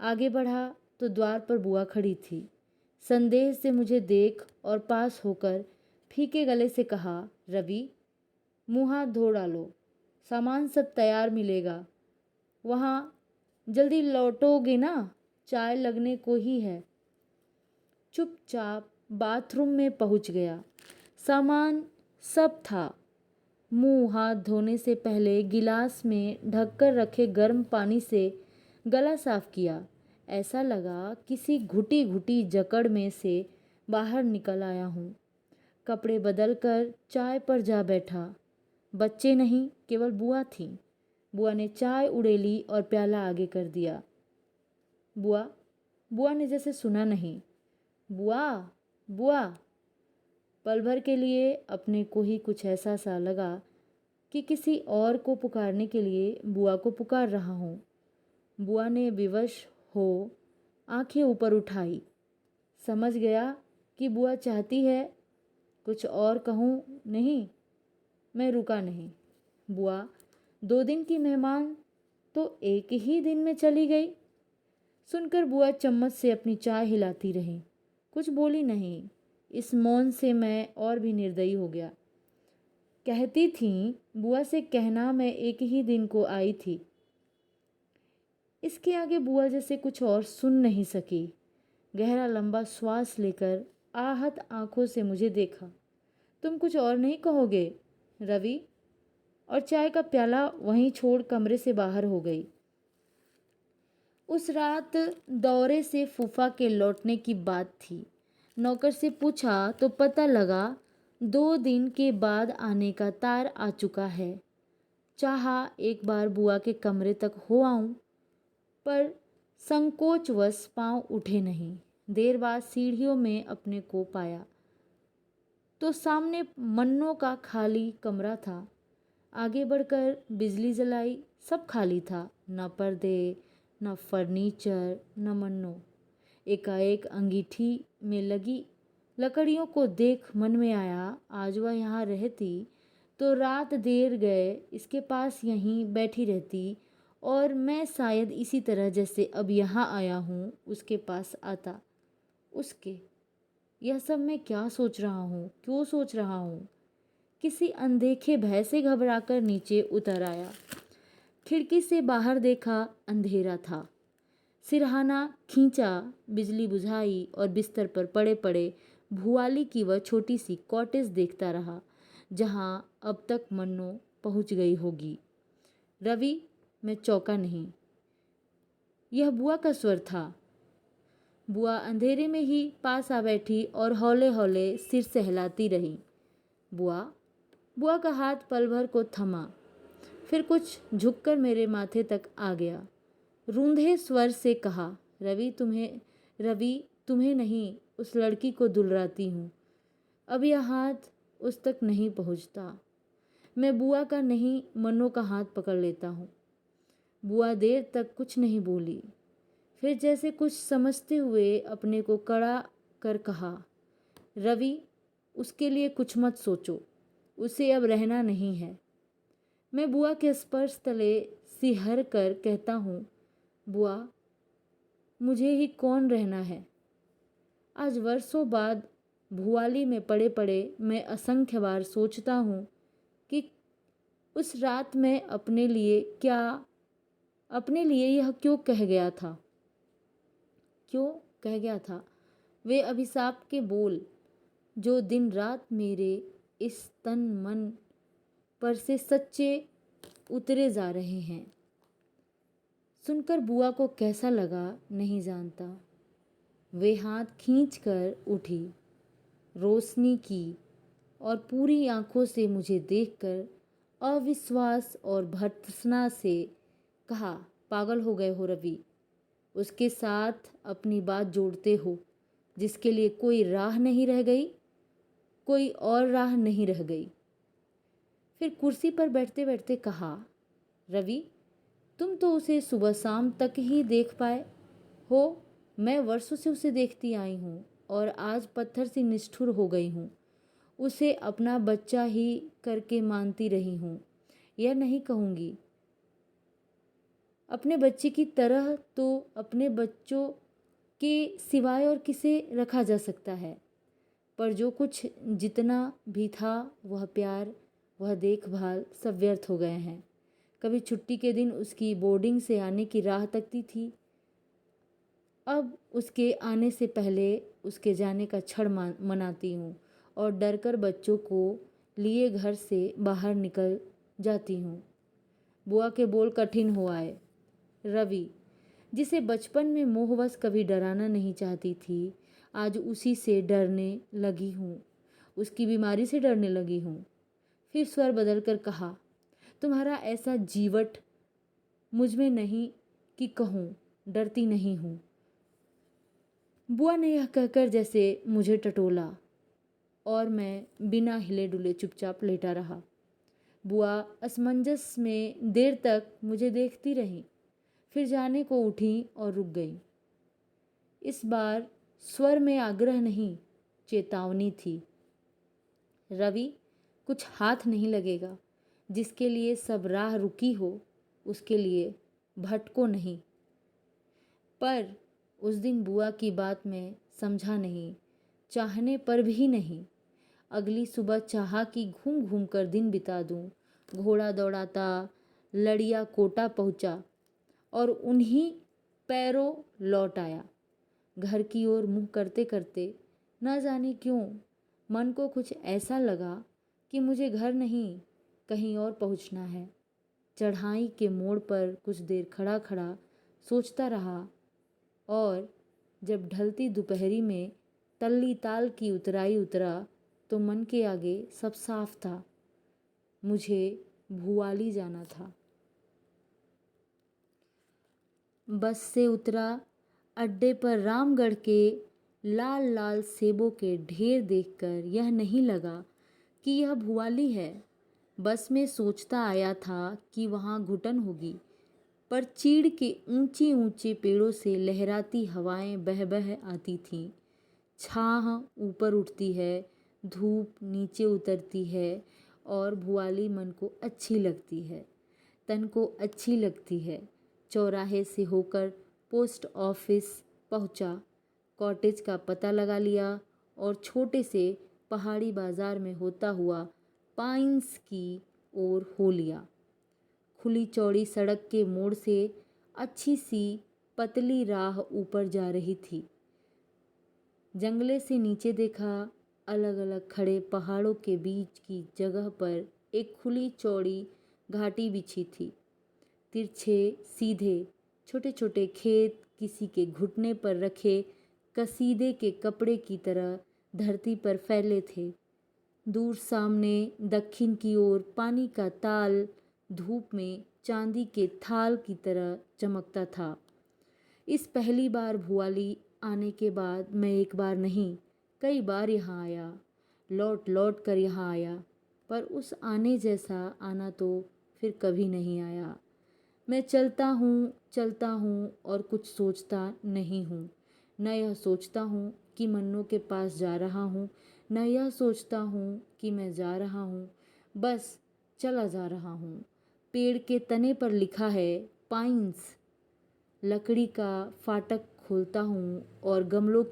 आगे बढ़ा तो द्वार पर बुआ खड़ी थी। संदेह से मुझे देख और पास होकर फीके गले से कहा, रवि, मुँह हाथ धो डालो, सामान सब तैयार मिलेगा। वहाँ जल्दी लौटोगे ना? चाय लगने को ही है। चुपचाप बाथरूम में पहुँच गया। सामान सब था। मुँह हाथ धोने से पहले गिलास में ढककर रखे गर्म पानी से गला साफ किया। ऐसा लगा किसी घुटी घुटी जकड़ में से बाहर निकल आया हूँ। कपड़े बदलकर चाय पर जा बैठा। बच्चे नहीं, केवल बुआ थी। बुआ ने चाय उड़ेली और प्याला आगे कर दिया। बुआ ने जैसे सुना नहीं। बुआ बुआ। पल भर के लिए अपने को ही कुछ ऐसा सा लगा कि किसी और को पुकारने के लिए बुआ को पुकार रहा हूँ। बुआ ने विवश हो आंखें ऊपर उठाई। समझ गया कि बुआ चाहती है कुछ और कहूँ। नहीं, मैं रुका नहीं। बुआ 2 दिन की मेहमान तो एक ही दिन में चली गई। सुनकर बुआ चम्मच से अपनी चाय हिलाती रही, कुछ बोली नहीं। इस मौन से मैं और भी निर्दयी हो गया। कहती थीं बुआ से कहना मैं एक ही दिन को आई थी। इसके आगे बुआ जैसे कुछ और सुन नहीं सकी। गहरा लंबा श्वास लेकर आहत आंखों से मुझे देखा। तुम कुछ और नहीं कहोगे रवि? और चाय का प्याला वहीं छोड़ कमरे से बाहर हो गई। उस रात दौरे से फूफा के लौटने की बात थी। नौकर से पूछा तो पता लगा 2 दिन के बाद आने का तार आ चुका है। चाहा एक बार बुआ के कमरे तक हो आऊं, पर संकोचवश पांव उठे नहीं। देर बाद सीढ़ियों में अपने को पाया तो सामने मन्नों का खाली कमरा था। आगे बढ़कर बिजली जलाई, सब खाली था, न पर्दे, न फर्नीचर, न मन्नो। एकाएक अंगीठी में लगी लकड़ियों को देख मन में आया, आज वह यहाँ रहती तो रात देर गए इसके पास यहीं बैठी रहती और मैं शायद इसी तरह जैसे अब यहाँ आया हूँ उसके पास आता। उसके यह सब मैं क्या सोच रहा हूँ, क्यों सोच रहा हूँ? किसी अनदेखे भय से घबराकर नीचे उतर आया। खिड़की से बाहर देखा, अंधेरा था। सिरहाना खींचा, बिजली बुझाई और बिस्तर पर पड़े पड़े भुआली की वह छोटी सी कॉटेज देखता रहा जहां अब तक मन्नो पहुंच गई होगी। रवि, मैं चौंका नहीं। यह बुआ का स्वर था। बुआ अंधेरे में ही पास आ बैठी और हौले हौले सिर सहलाती रही। बुआ बुआ का हाथ पल भर को थमा, फिर कुछ झुककर मेरे माथे तक आ गया। रूंधे स्वर से कहा, रवि तुम्हें नहीं, उस लड़की को दुलराती हूँ। अब यह हाथ उस तक नहीं पहुँचता। मैं बुआ का नहीं, मन्नो का हाथ पकड़ लेता हूँ। बुआ देर तक कुछ नहीं बोली, फिर जैसे कुछ समझते हुए अपने को कड़ा कर कहा, रवि, उसके लिए कुछ मत सोचो, उसे अब रहना नहीं है। मैं बुआ के स्पर्श तले सिहर कर कहता हूँ, बुआ, मुझे ही कौन रहना है? आज वर्षों बाद भुआली में पड़े पड़े मैं असंख्य बार सोचता हूँ कि उस रात मैं अपने लिए यह क्यों कह गया था। वे अभिशाप के बोल जो दिन रात मेरे इस तन मन पर से सच्चे उतरे जा रहे हैं। सुनकर बुआ को कैसा लगा नहीं जानता। वे हाथ खींचकर उठी, रोशनी की और पूरी आंखों से मुझे देखकर अविश्वास और भर्त्सना से कहा, पागल हो गए हो रवि? उसके साथ अपनी बात जोड़ते हो जिसके लिए कोई राह नहीं रह गई, कोई और राह नहीं रह गई। फिर कुर्सी पर बैठते बैठते कहा, रवि, तुम तो उसे सुबह शाम तक ही देख पाए हो। मैं वर्षों से उसे देखती आई हूँ और आज पत्थर सी निष्ठुर हो गई हूँ। उसे अपना बच्चा ही करके मानती रही हूँ। यह नहीं कहूँगी अपने बच्चे की तरह, तो अपने बच्चों के सिवाय और किसे रखा जा सकता है? पर जो कुछ जितना भी था, वह प्यार, वह देखभाल सब व्यर्थ हो गए हैं। कभी छुट्टी के दिन उसकी बोर्डिंग से आने की राह तकती थी, अब उसके आने से पहले उसके जाने का क्षण मनाती हूँ और डरकर बच्चों को लिए घर से बाहर निकल जाती हूँ। बुआ के बोल कठिन हो आए। रवि, जिसे बचपन में मोहवश कभी डराना नहीं चाहती थी, आज उसी से डरने लगी हूँ, उसकी बीमारी से डरने लगी हूँ। फिर स्वर बदलकर कहा, तुम्हारा ऐसा जीवट मुझ में नहीं कि कहूँ डरती नहीं हूँ। बुआ ने यह कहकर जैसे मुझे टटोला और मैं बिना हिले डुले चुपचाप लेटा रहा। बुआ असमंजस में देर तक मुझे देखती रही, फिर जाने को उठी और रुक गई। इस बार स्वर में आग्रह नहीं, चेतावनी थी। रवि, कुछ हाथ नहीं लगेगा। जिसके लिए सब राह रुकी हो उसके लिए भटको नहीं। पर उस दिन बुआ की बात मैं समझा नहीं, चाहने पर भी नहीं। अगली सुबह चाहा कि घूम घूम कर दिन बिता दूं। घोड़ा दौड़ाता लड़िया कोटा पहुंचा और उन्हीं पैरों लौट आया। घर की ओर मुंह करते करते न जाने क्यों मन को कुछ ऐसा लगा कि मुझे घर नहीं कहीं और पहुंचना है। चढ़ाई के मोड़ पर कुछ देर खड़ा खड़ा सोचता रहा और जब ढलती दोपहरी में तल्ली ताल की उतराई उतरा तो मन के आगे सब साफ था। मुझे भुआली जाना था। बस से उतरा। अड्डे पर रामगढ़ के लाल लाल सेबों के ढेर देखकर यह नहीं लगा कि यह भुआली है। बस में सोचता आया था कि वहाँ घुटन होगी, पर चीड़ के ऊंचे ऊंचे पेड़ों से लहराती हवाएं बह बह आती थीं। छाह ऊपर उठती है, धूप नीचे उतरती है और भुआली मन को अच्छी लगती है, तन को अच्छी लगती है। चौराहे से होकर पोस्ट ऑफिस पहुंचा, कॉटेज का पता लगा लिया और छोटे से पहाड़ी बाजार में होता हुआ पाइन्स की ओर हो लिया। खुली चौड़ी सड़क के मोड़ से अच्छी सी पतली राह ऊपर जा रही थी। जंगले से नीचे देखा, अलग अलग खड़े पहाड़ों के बीच की जगह पर एक खुली चौड़ी घाटी बिछी थी। तिरछे सीधे छोटे छोटे खेत किसी के घुटने पर रखे कसीदे के कपड़े की तरह धरती पर फैले थे। दूर सामने दक्षिण की ओर पानी का ताल धूप में चांदी के थाल की तरह चमकता था। इस पहली बार भुआली आने के बाद मैं एक बार नहीं कई बार यहाँ आया, लौट लौट कर यहाँ आया, पर उस आने जैसा आना तो फिर कभी नहीं आया। मैं चलता हूँ और कुछ सोचता नहीं हूँ। न यह सोचता हूँ कि मन्नों के पास जा रहा हूँ, न यह सोचता हूँ कि मैं जा रहा हूँ, बस चला जा रहा हूँ। पेड़ के तने पर लिखा है पाइन्स। लकड़ी का फाटक खोलता हूँ और गमलों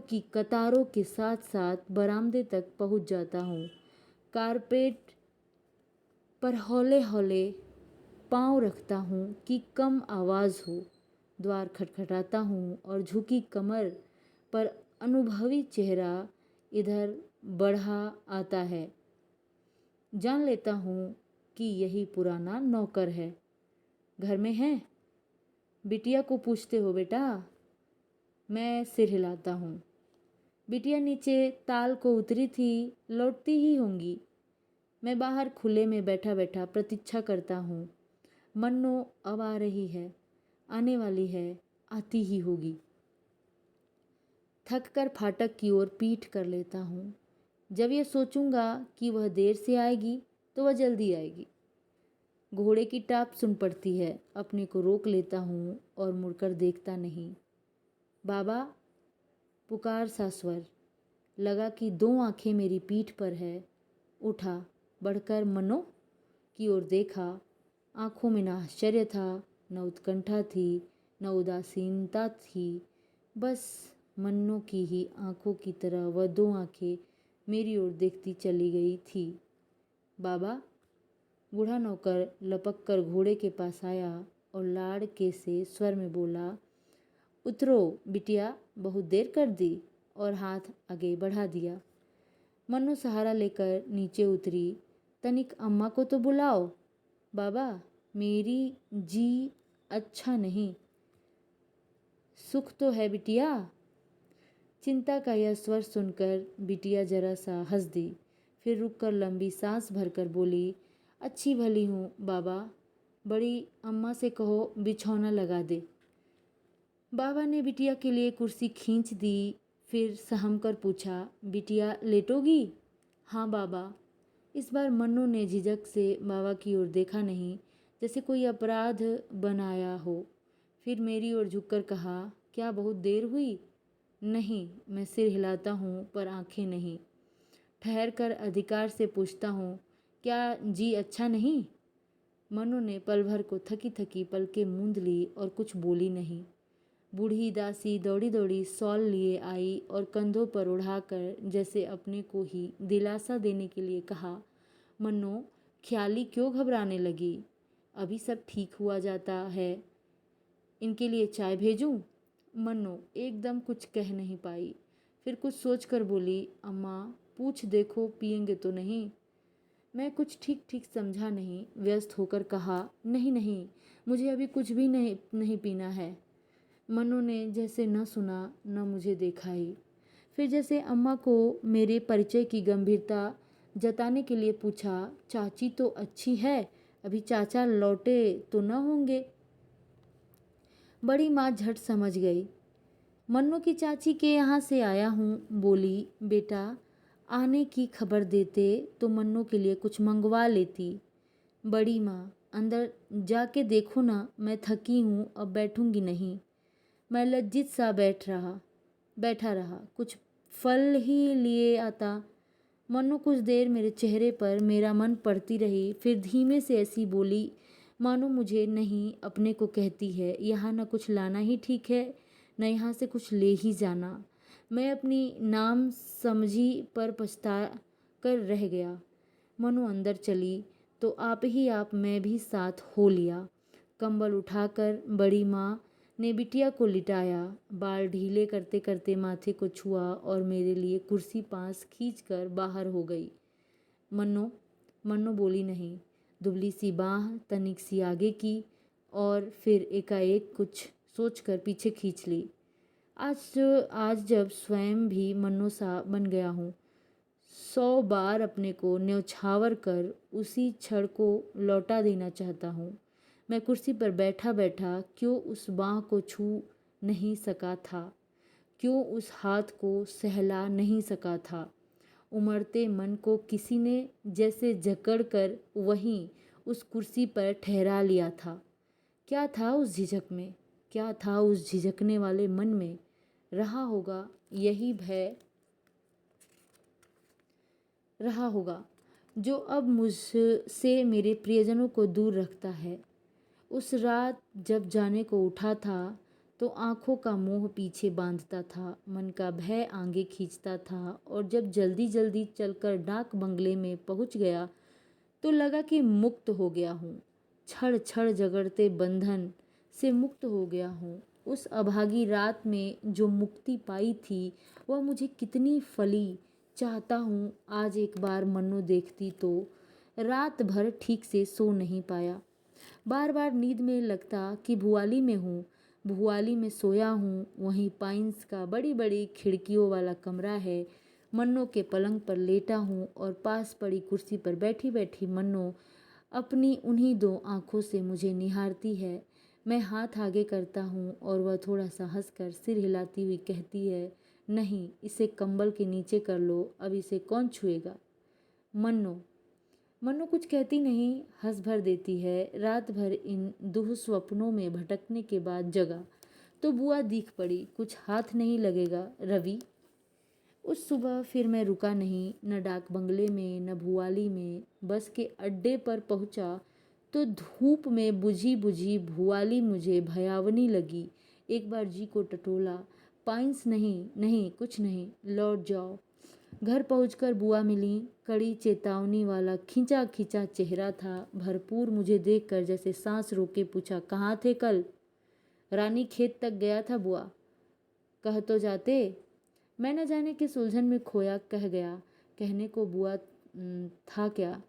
की कतारों के साथ साथ बरामदे तक पहुँच जाता हूँ। कारपेट पर हौले हौले पाँव रखता हूँ कि कम आवाज़ हो। द्वार खटखटाता हूँ और झुकी कमर पर अनुभवी चेहरा इधर बढ़ा आता है। जान लेता हूँ कि यही पुराना नौकर है। घर में है? बिटिया को पूछते हो बेटा? मैं सिर हिलाता हूँ। बिटिया नीचे ताल को उतरी थी, लौटती ही होंगी। मैं बाहर खुले में बैठा बैठा प्रतीक्षा करता हूँ। मन्नो अब आ रही है, आने वाली है, आती ही होगी। थक कर फाटक की ओर पीठ कर लेता हूँ। जब ये सोचूंगा कि वह देर से आएगी तो वह जल्दी आएगी। घोड़े की टाप सुन पड़ती है। अपने को रोक लेता हूँ और मुड़कर देखता नहीं। बाबा, पुकार सा स्वर। लगा कि दो आंखें मेरी पीठ पर है। उठा, बढ़कर मन्नो की ओर देखा। आंखों में न आश्चर्य था, न उत्कंठा थी, न उदासीनता थी, बस मन्नो की ही आंखों की तरह वह दो आंखें मेरी ओर देखती चली गई थी। बाबा, बूढ़ा नौकर लपक कर घोड़े के पास आया और लाड़ के से स्वर में बोला, उतरो बिटिया, बहुत देर कर दी, और हाथ आगे बढ़ा दिया। मन्नो सहारा लेकर नीचे उतरी। तनिक अम्मा को तो बुलाओ। बाबा, मेरी जी अच्छा नहीं। सुख तो है बिटिया। चिंता का यह स्वर सुनकर बिटिया जरा सा हंस दी, फिर रुककर लंबी सांस भरकर बोली, अच्छी भली हूँ बाबा, बड़ी अम्मा से कहो बिछौना लगा दे। बाबा ने बिटिया के लिए कुर्सी खींच दी, फिर सहम कर पूछा, बिटिया लेटोगी? हाँ बाबा। इस बार मन्नू ने झिझक से बाबा की ओर देखा नहीं, जैसे कोई अपराध बनाया हो। फिर मेरी ओर झुककर कहा, क्या बहुत देर हुई? नहीं, मैं सिर हिलाता हूँ पर आंखें नहीं। ठहर कर अधिकार से पूछता हूँ, क्या जी अच्छा नहीं? मन्नू ने पल भर को थकी थकी पलकें मूंद ली और कुछ बोली नहीं। बूढ़ी दासी दौड़ी दौड़ी शॉल लिए आई और कंधों पर उड़ाकर जैसे अपने को ही दिलासा देने के लिए कहा, मन्नो ख्याली क्यों घबराने लगी, अभी सब ठीक हुआ जाता है, इनके लिए चाय भेजूं? मन्नो एकदम कुछ कह नहीं पाई, फिर कुछ सोचकर बोली, अम्मा पूछ देखो पिएंगे तो नहीं। मैं कुछ ठीक ठीक समझा नहीं, व्यस्त होकर कहा, नहीं नहीं, मुझे अभी कुछ भी नहीं पीना है। मन्नू ने जैसे न सुना न मुझे देखा ही। फिर जैसे अम्मा को मेरे परिचय की गंभीरता जताने के लिए पूछा, चाची तो अच्छी है, अभी चाचा लौटे तो न होंगे? बड़ी माँ झट समझ गई। मन्नू की चाची के यहाँ से आया हूँ, बोली, बेटा आने की खबर देते तो मन्नू के लिए कुछ मंगवा लेती। बड़ी माँ, अंदर जाके देखो ना, मैं थकी हूँ, अब बैठूंगी नहीं। मैं लज्जित सा बैठा रहा, कुछ फल ही लिए आता। मन्नू कुछ देर मेरे चेहरे पर मेरा मन पड़ती रही, फिर धीमे से ऐसी बोली मानो मुझे नहीं अपने को कहती है, यहाँ न कुछ लाना ही ठीक है, न यहाँ से कुछ ले ही जाना। मैं अपनी नाम समझी पर पछता कर रह गया। मनु अंदर चली तो आप ही आप मैं भी साथ हो लिया। कंबल उठाकर बड़ी माँ ने बिटिया को लिटाया, बाल ढीले करते करते माथे को छुआ और मेरे लिए कुर्सी पास खींचकर बाहर हो गई। मन्नो मन्नो बोली नहीं, दुबली सी बाह तनिक सी आगे की और फिर एकाएक कुछ सोचकर पीछे खींच ली। आज जब स्वयं भी मन्नो सा बन गया हूँ, 100 बार अपने को न्यौछावर कर उसी क्षण को लौटा देना चाहता हूँ। मैं कुर्सी पर बैठा बैठा क्यों उस बाँह को छू नहीं सका था, क्यों उस हाथ को सहला नहीं सका था। उमड़ते मन को किसी ने जैसे जकड़ कर वहीं उस कुर्सी पर ठहरा लिया था। क्या था उस झिझक में, क्या था उस झिझकने वाले मन में? रहा होगा यही भय, रहा होगा जो अब मुझसे मेरे प्रियजनों को दूर रखता है। उस रात जब जाने को उठा था तो आँखों का मोह पीछे बांधता था, मन का भय आगे खींचता था, और जब जल्दी जल्दी चलकर डाक बंगले में पहुंच गया तो लगा कि मुक्त हो गया हूँ, छड़ छड़ जगड़ते बंधन से मुक्त हो गया हूँ। उस अभागी रात में जो मुक्ति पाई थी वह मुझे कितनी फली। चाहता हूँ आज एक बार मन्नू देखती तो। रात भर ठीक से सो नहीं पाया, बार बार नींद में लगता कि भुआली में हूँ, भुआली में सोया हूँ। वहीं पाइंस का बड़ी बड़ी खिड़कियों वाला कमरा है। मन्नो के पलंग पर लेटा हूँ और पास पड़ी कुर्सी पर बैठी बैठी मन्नो अपनी उन्हीं 2 आँखों से मुझे निहारती है। मैं हाथ आगे करता हूँ और वह थोड़ा सा हंसकर सिर हिलाती हुई कहती है, नहीं इसे कंबल के नीचे कर लो, अब इसे कौन छुएगा। मन्नो मन्नो कुछ कहती नहीं, हंस भर देती है। रात भर इन दुःस्वप्नों में भटकने के बाद जगा तो बुआ दिख पड़ी, कुछ हाथ नहीं लगेगा रवि। उस सुबह फिर मैं रुका नहीं, न डाक बंगले में न भुआली में। बस के अड्डे पर पहुंचा तो धूप में बुझी बुझी भुआली मुझे भयावनी लगी। एक बार जी को टटोला, पाइंस नहीं नहीं कुछ नहीं, लौट जाओ। घर पहुंचकर बुआ मिली, कड़ी चेतावनी वाला खिंचा खिंचा चेहरा था। भरपूर मुझे देखकर जैसे सांस रोके पूछा, कहाँ थे कल? रानी खेत तक गया था बुआ, कह तो जाते। मैं न जाने किस उलझन में खोया कह गया। कहने को बुआ था क्या।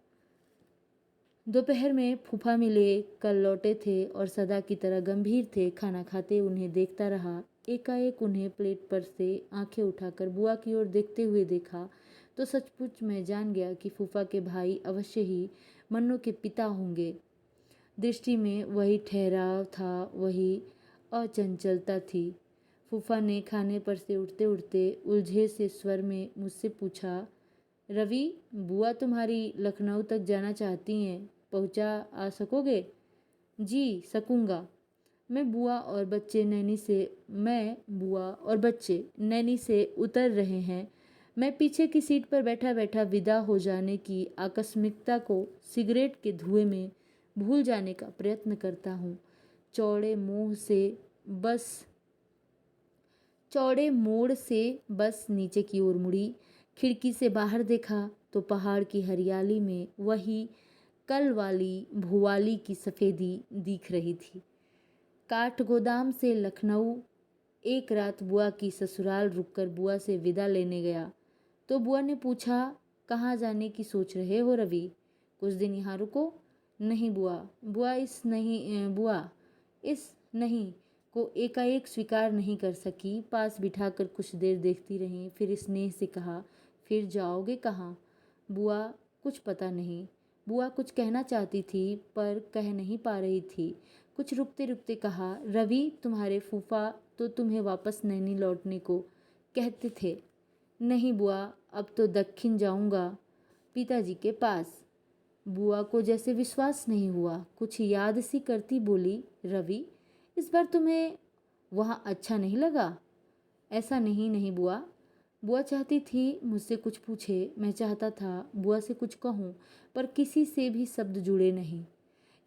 दोपहर में फूफा मिले, कल लौटे थे और सदा की तरह गंभीर थे। खाना खाते उन्हें देखता रहा। एकाएक उन्हें प्लेट पर से आंखें उठाकर बुआ की ओर देखते हुए देखा तो सचमुच मैं जान गया कि फूफा के भाई अवश्य ही मन्नू के पिता होंगे। दृष्टि में वही ठहराव था, वही अचंचलता थी। फूफा ने खाने पर से उठते उठते उलझे से स्वर में मुझसे पूछा, रवि बुआ तुम्हारी लखनऊ तक जाना चाहती हैं, पहुंचा आ सकोगे? जी सकूँगा। मैं बुआ और बच्चे नैनी से उतर रहे हैं। मैं पीछे की सीट पर बैठा बैठा विदा हो जाने की आकस्मिकता को सिगरेट के धुएं में भूल जाने का प्रयत्न करता हूँ। चौड़े मोड़ से बस नीचे की ओर मुड़ी। खिड़की से बाहर देखा तो पहाड़ की हरियाली में वही कल वाली भुवाली की सफ़ेदी दिख रही थी। काठगोदाम से लखनऊ एक रात बुआ की ससुराल रुककर बुआ से विदा लेने गया तो बुआ ने पूछा, कहाँ जाने की सोच रहे हो रवि? कुछ दिन यहाँ रुको। नहीं बुआ। बुआ इस नहीं को एकाएक स्वीकार नहीं कर सकी। पास बिठाकर कुछ देर देखती रही, फिर स्नेह से कहा, फिर जाओगे कहाँ? बुआ कुछ पता नहीं। बुआ कुछ कहना चाहती थी पर कह नहीं पा रही थी। कुछ रुकते रुकते कहा, रवि तुम्हारे फूफा तो तुम्हें वापस नैनी लौटने को कहते थे। नहीं बुआ, अब तो दक्षिण जाऊंगा पिताजी के पास। बुआ को जैसे विश्वास नहीं हुआ। कुछ याद सी करती बोली, रवि इस बार तुम्हें वहाँ अच्छा नहीं लगा? ऐसा नहीं बुआ। बुआ चाहती थी मुझसे कुछ पूछे। मैं चाहता था बुआ से कुछ कहूँ पर किसी से भी शब्द जुड़े नहीं।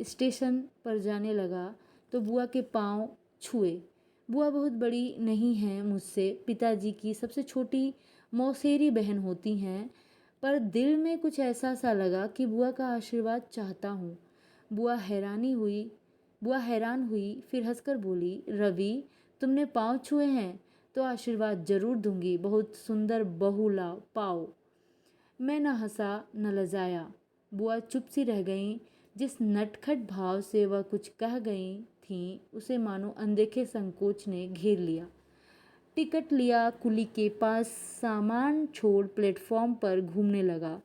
स्टेशन पर जाने लगा तो बुआ के पाँव छुए। बुआ बहुत बड़ी नहीं हैं मुझसे, पिताजी की सबसे छोटी मौसेरी बहन होती हैं, पर दिल में कुछ ऐसा सा लगा कि बुआ का आशीर्वाद चाहता हूँ। बुआ हैरान हुई, फिर हंसकर बोली, रवि तुमने पाँव छुए हैं तो आशीर्वाद जरूर दूंगी, बहुत सुंदर बहू लाओ पाओ। मैं न हंसा न लजाया। बुआ चुप सी रह गईं। जिस नटखट भाव से वह कुछ कह गई थीं उसे मानो अनदेखे संकोच ने घेर लिया। टिकट लिया, कुली के पास सामान छोड़ प्लेटफॉर्म पर घूमने लगा।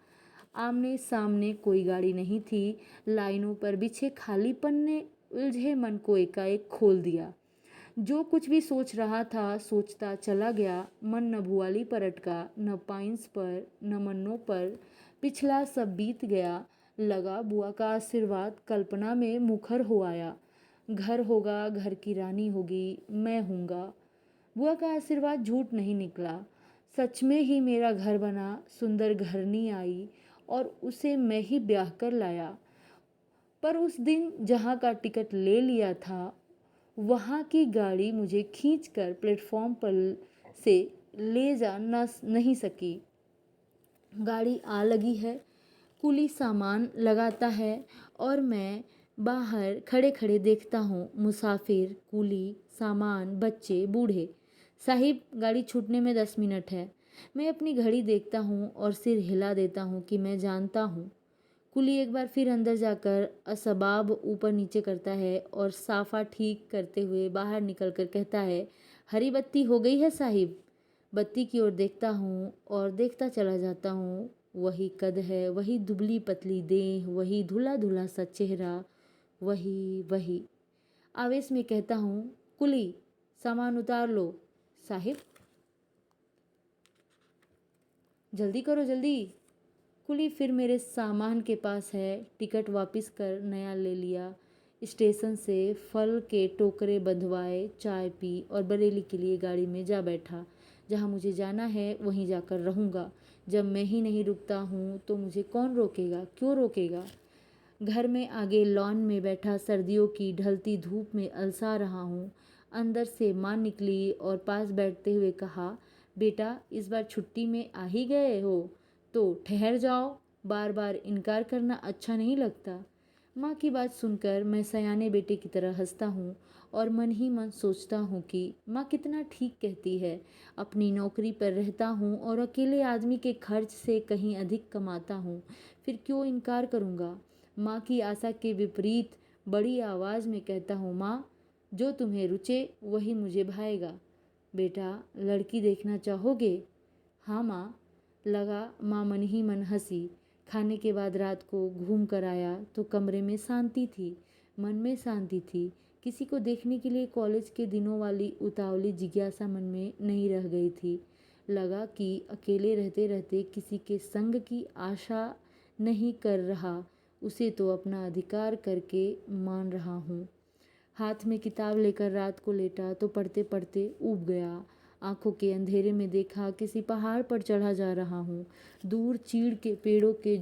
आमने सामने कोई गाड़ी नहीं थी। लाइनों पर बिछे खालीपन ने उलझे मन को एकाएक खोल दिया। जो कुछ भी सोच रहा था सोचता चला गया। मन न भुआली पर अटका, न पाइंस पर, न मन्नों पर। पिछला सब बीत गया। लगा बुआ का आशीर्वाद कल्पना में मुखर हो आया। घर होगा, घर की रानी होगी, मैं हूँगा। बुआ का आशीर्वाद झूठ नहीं निकला। सच में ही मेरा घर बना, सुंदर घरनी आई और उसे मैं ही ब्याह कर लाया। पर उस दिन जहाँ का टिकट ले लिया था वहाँ की गाड़ी मुझे खींचकर प्लेटफॉर्म पर से ले जा नहीं सकी। गाड़ी आ लगी है, कुली सामान लगाता है और मैं बाहर खड़े खड़े देखता हूँ मुसाफिर, कुली, सामान, बच्चे, बूढ़े। साहिब गाड़ी छूटने में 10 मिनट है। मैं अपनी घड़ी देखता हूँ और सिर हिला देता हूँ कि मैं जानता हूँ। कुली एक बार फिर अंदर जाकर असबाब ऊपर नीचे करता है और साफा ठीक करते हुए बाहर निकलकर कहता है, हरी बत्ती हो गई है साहिब। बत्ती की ओर देखता हूँ और देखता चला जाता हूँ। वही कद है, वही दुबली पतली देह, वही धुला धुला सा चेहरा, वही। आवेश में कहता हूँ, कुली सामान उतार लो साहिब, जल्दी करो जल्दी। कुली फिर मेरे सामान के पास है। टिकट वापस कर नया ले लिया। स्टेशन से फल के टोकरे बंधवाए, चाय पी और बरेली के लिए गाड़ी में जा बैठा। जहाँ मुझे जाना है वहीं जाकर रहूँगा। जब मैं ही नहीं रुकता हूँ तो मुझे कौन रोकेगा, क्यों रोकेगा? घर में आगे लॉन में बैठा सर्दियों की ढलती धूप में अलसा रहा हूँ। अंदर से माँ निकली और पास बैठते हुए कहा, बेटा इस बार छुट्टी में आ ही गए हो तो ठहर जाओ, बार बार इनकार करना अच्छा नहीं लगता। माँ की बात सुनकर मैं सयाने बेटे की तरह हंसता हूँ और मन ही मन सोचता हूँ कि माँ कितना ठीक कहती है। अपनी नौकरी पर रहता हूँ और अकेले आदमी के खर्च से कहीं अधिक कमाता हूँ, फिर क्यों इनकार करूँगा? माँ की आशा के विपरीत बड़ी आवाज़ में कहता हूँ, माँ जो तुम्हें रुचे वही मुझे भाएगा। बेटा लड़की देखना चाहोगे? हाँ माँ। लगा माँ मन ही मन हंसी। खाने के बाद रात को घूम कर आया तो कमरे में शांति थी, मन में शांति थी। किसी को देखने के लिए कॉलेज के दिनों वाली उतावली जिज्ञासा मन में नहीं रह गई थी। लगा कि अकेले रहते रहते किसी के संग की आशा नहीं कर रहा, उसे तो अपना अधिकार करके मान रहा हूँ। हाथ में किताब लेकर रात को लेटा तो पढ़ते पढ़ते ऊब गया। आंखों के अंधेरे में देखा किसी पहाड़ पर चढ़ा जा रहा हूँ। दूर चीड़ के पेड़ों के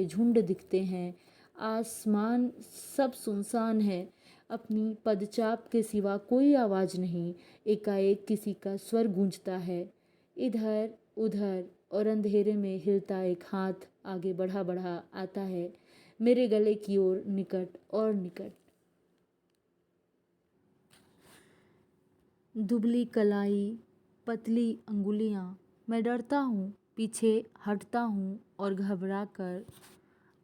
झुंड दिखते हैं। आसमान सब सुनसान है, अपनी पदचाप के सिवा कोई आवाज़ नहीं। एकाएक किसी का स्वर गूंजता है, इधर उधर, और अंधेरे में हिलता एक हाथ आगे बढ़ा बढ़ा आता है, मेरे गले की ओर, निकट और निकट। दुबली कलाई, पतली अंगुलियां, मैं डरता हूँ, पीछे हटता हूँ और घबरा कर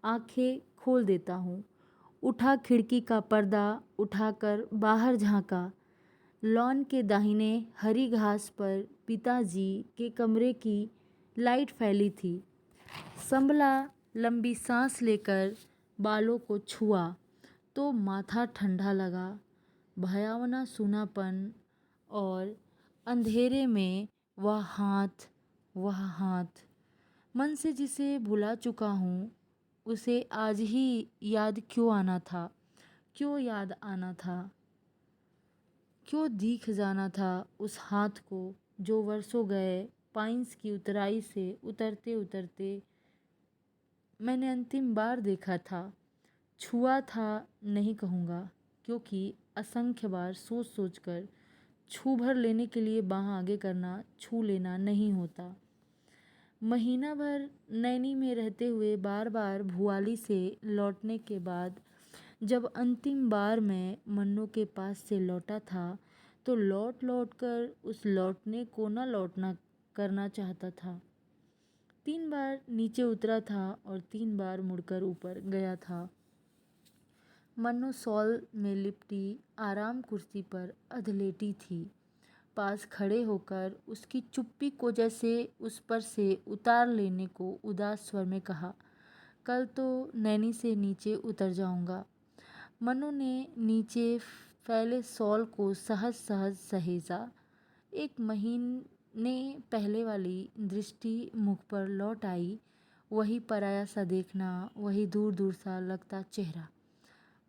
आंखें खोल देता हूँ। उठा खिड़की का पर्दा, उठाकर बाहर झांका। लॉन के दाहिने हरी घास पर पिताजी के कमरे की लाइट फैली थी। संभला, लंबी सांस लेकर बालों को छुआ तो माथा ठंडा लगा। भयावना सूनापन, और अंधेरे में वह हाथ, मन से जिसे भुला चुका हूँ, उसे आज ही याद क्यों आना था? क्यों याद आना था? क्यों दिख जाना था उस हाथ को जो वर्षों गए पाइन्स की उतराई से उतरते उतरते मैंने अंतिम बार देखा था। छुआ था नहीं कहूँगा, क्योंकि असंख्य बार सोच सोच कर छू भर लेने के लिए बाँह आगे करना छू लेना नहीं होता। महीना भर नैनी में रहते हुए बार बार भुआली से लौटने के बाद जब अंतिम बार मैं मन्नू के पास से लौटा था तो लौट लौट कर उस लौटने को न लौटना करना चाहता था। 3 बार नीचे उतरा था और 3 बार मुड़कर ऊपर गया था। मन्नू सॉल में लिपटी आराम कुर्सी पर अधलेटी थी। पास खड़े होकर उसकी चुप्पी को जैसे उस पर से उतार लेने को उदास स्वर में कहा, कल तो नैनी से नीचे उतर जाऊंगा। मनु ने नीचे फैले सॉल को सहज सहज सहेजा। 1 महीने पहले वाली दृष्टि मुख पर लौट आई, वही पराया सा देखना, वही दूर दूर सा लगता चेहरा।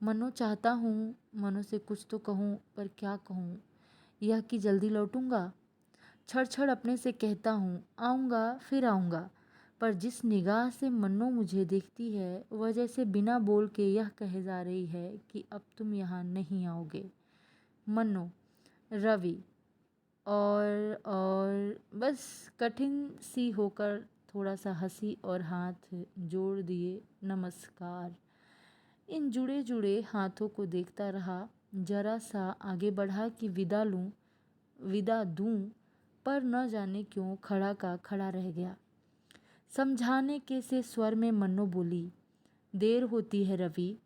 मनो चाहता हूँ मनो से कुछ तो कहूँ, पर क्या कहूँ? यह कि जल्दी लौटूंगा। छड़ छड़ अपने से कहता हूँ, आऊँगा फिर आऊँगा, पर जिस निगाह से मन्नो मुझे देखती है वह जैसे बिना बोल के यह कहे जा रही है कि अब तुम यहाँ नहीं आओगे। मन्नो, रवि। और बस कठिन सी होकर थोड़ा सा हंसी और हाथ जोड़ दिए, नमस्कार। इन जुड़े जुड़े हाथों को देखता रहा। जरा सा आगे बढ़ा कि विदा दूं, पर न जाने क्यों खड़ा का खड़ा रह गया। समझाने के से स्वर में मन्नो बोली, देर होती है रवि।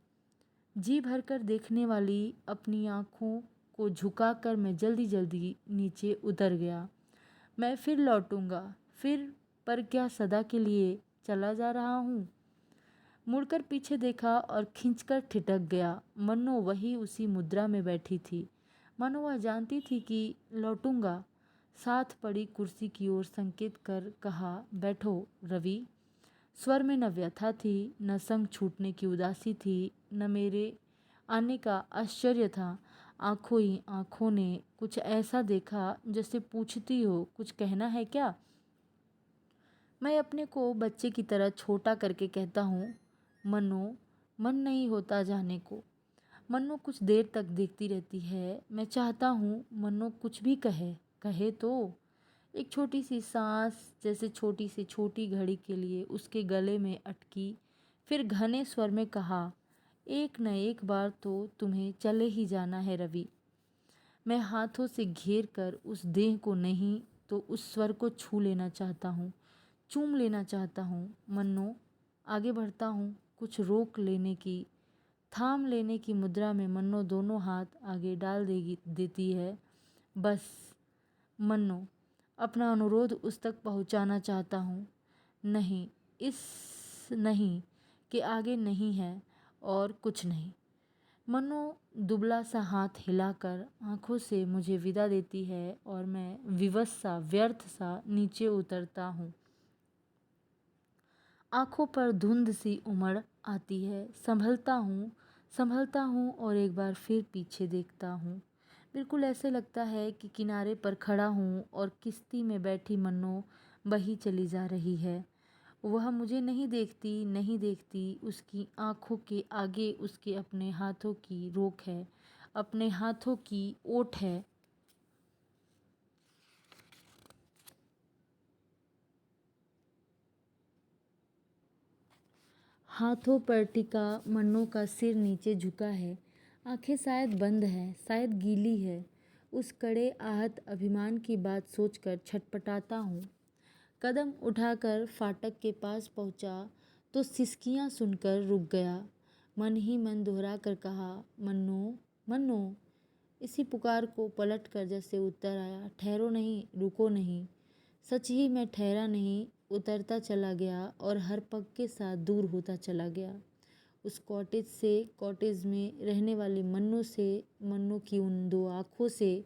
जी भरकर देखने वाली अपनी आँखों को झुकाकर मैं जल्दी जल्दी नीचे उतर गया। मैं फिर लौटूंगा, फिर, पर क्या सदा के लिए चला जा रहा हूँ? मुड़कर पीछे देखा और खींचकर ठिठक गया। मन्नो वही उसी मुद्रा में बैठी थी। मानो वह जानती थी कि लौटूंगा। साथ पड़ी कुर्सी की ओर संकेत कर कहा, बैठो रवि। स्वर में न व्यथा थी, न संग छूटने की उदासी थी, न मेरे आने का आश्चर्य था। आंखों ही आंखों ने कुछ ऐसा देखा जैसे पूछती हो, कुछ कहना है क्या? मैं अपने को बच्चे की तरह छोटा करके कहता हूँ, मन्नो, मन नहीं होता जाने को। मन्नो कुछ देर तक देखती रहती है। मैं चाहता हूँ मन्नो कुछ भी कहे तो। एक छोटी सी सांस जैसे छोटी से छोटी घड़ी के लिए उसके गले में अटकी, फिर घने स्वर में कहा, एक न एक बार तो तुम्हें चले ही जाना है रवि। मैं हाथों से घेर कर उस देह को नहीं तो उस स्वर को छू लेना चाहता हूँ, चूम लेना चाहता हूँ। मन्नो, आगे बढ़ता हूँ। कुछ रोक लेने की, थाम लेने की मुद्रा में मन्नो दोनों हाथ आगे डाल देती है। बस मन्नो, अपना अनुरोध उस तक पहुंचाना चाहता हूँ। नहीं, इस नहीं कि आगे नहीं है और कुछ नहीं। मन्नो दुबला सा हाथ हिलाकर आंखों से मुझे विदा देती है और मैं विवश सा, व्यर्थ सा नीचे उतरता हूँ। आंखों पर धुंध सी उमड़ आती है। संभलता हूँ और एक बार फिर पीछे देखता हूँ। बिल्कुल ऐसे लगता है कि किनारे पर खड़ा हूँ और किश्ती में बैठी मन्नो बही चली जा रही है। वह मुझे नहीं देखती, नहीं देखती। उसकी आँखों के आगे उसके अपने हाथों की रोक है, अपने हाथों की ओट है। हाथों पर टिका मन्नू का सिर नीचे झुका है। आंखें शायद बंद हैं, शायद गीली है। उस कड़े आहत अभिमान की बात सोचकर छटपटाता हूँ। कदम उठाकर फाटक के पास पहुँचा तो सिसकियाँ सुनकर रुक गया। मन ही मन दोहरा कर कहा, मन्नू मन्नू। इसी पुकार को पलट कर जैसे उत्तर आया, ठहरो नहीं, रुको नहीं। सच ही मैं ठहरा नहीं, उतरता चला गया और हर पग के साथ दूर होता चला गया। उस कॉटेज से, कॉटेज में रहने वाली मन्नू से, मन्नू की उन दो आँखों से,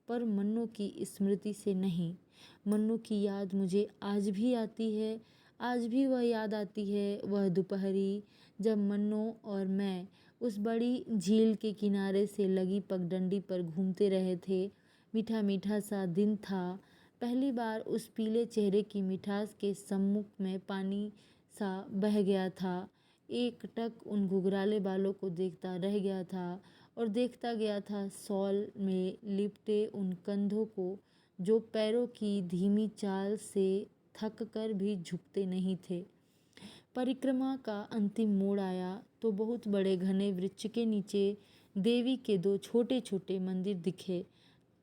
पर मन्नू की स्मृति से नहीं। मन्नू की याद मुझे आज भी आती है। आज भी वह याद आती है, वह दोपहरी जब मन्नू और मैं उस बड़ी झील के किनारे से लगी पगडंडी पर घूमते रहे थे। मीठा मीठा सा दिन था। पहली बार उस पीले चेहरे की मिठास के सम्मुख में पानी सा बह गया था। एक टक उन घुघराले बालों को देखता रह गया था और देखता गया था शॉल में लिपटे उन कंधों को, जो पैरों की धीमी चाल से थक कर भी झुकते नहीं थे। परिक्रमा का अंतिम मोड़ आया तो बहुत बड़े घने वृक्ष के नीचे देवी के दो छोटे छोटे मंदिर दिखे।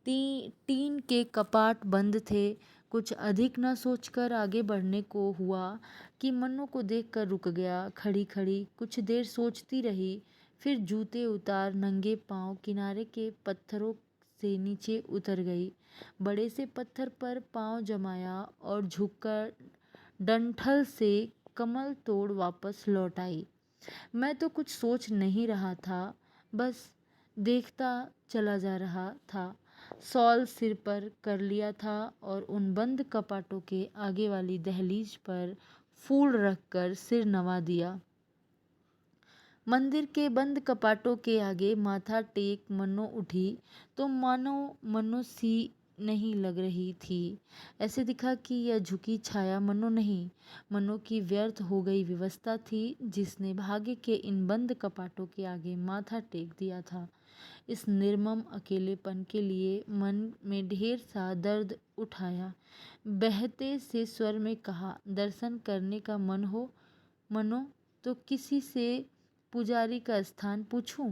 टीन के कपाट बंद थे। कुछ अधिक न सोचकर आगे बढ़ने को हुआ कि मन्नू को देखकर रुक गया। खड़ी खड़ी कुछ देर सोचती रही, फिर जूते उतार नंगे पांव किनारे के पत्थरों से नीचे उतर गई। बड़े से पत्थर पर पांव जमाया और झुककर डंठल से कमल तोड़ वापस लौट आई। मैं तो कुछ सोच नहीं रहा था, बस देखता चला जा रहा था। शॉल सिर पर कर लिया था और उन बंद कपाटों के आगे वाली दहलीज पर फूल रखकर सिर नवा दिया। मंदिर के बंद कपाटों के आगे माथा टेक मन्नू उठी तो मानो मन्नू सी नहीं लग रही थी। ऐसे दिखा कि यह झुकी छाया मन्नू नहीं, मन्नू की व्यर्थ हो गई व्यवस्था थी, जिसने भाग्य के इन बंद कपाटों के आगे माथा टेक दिया था। इस निर्मम अकेलेपन के लिए मन में ढेर सा दर्द उठाया। बहते से स्वर में कहा, दर्शन करने का मन हो मनो तो किसी से पुजारी का स्थान पूछूं।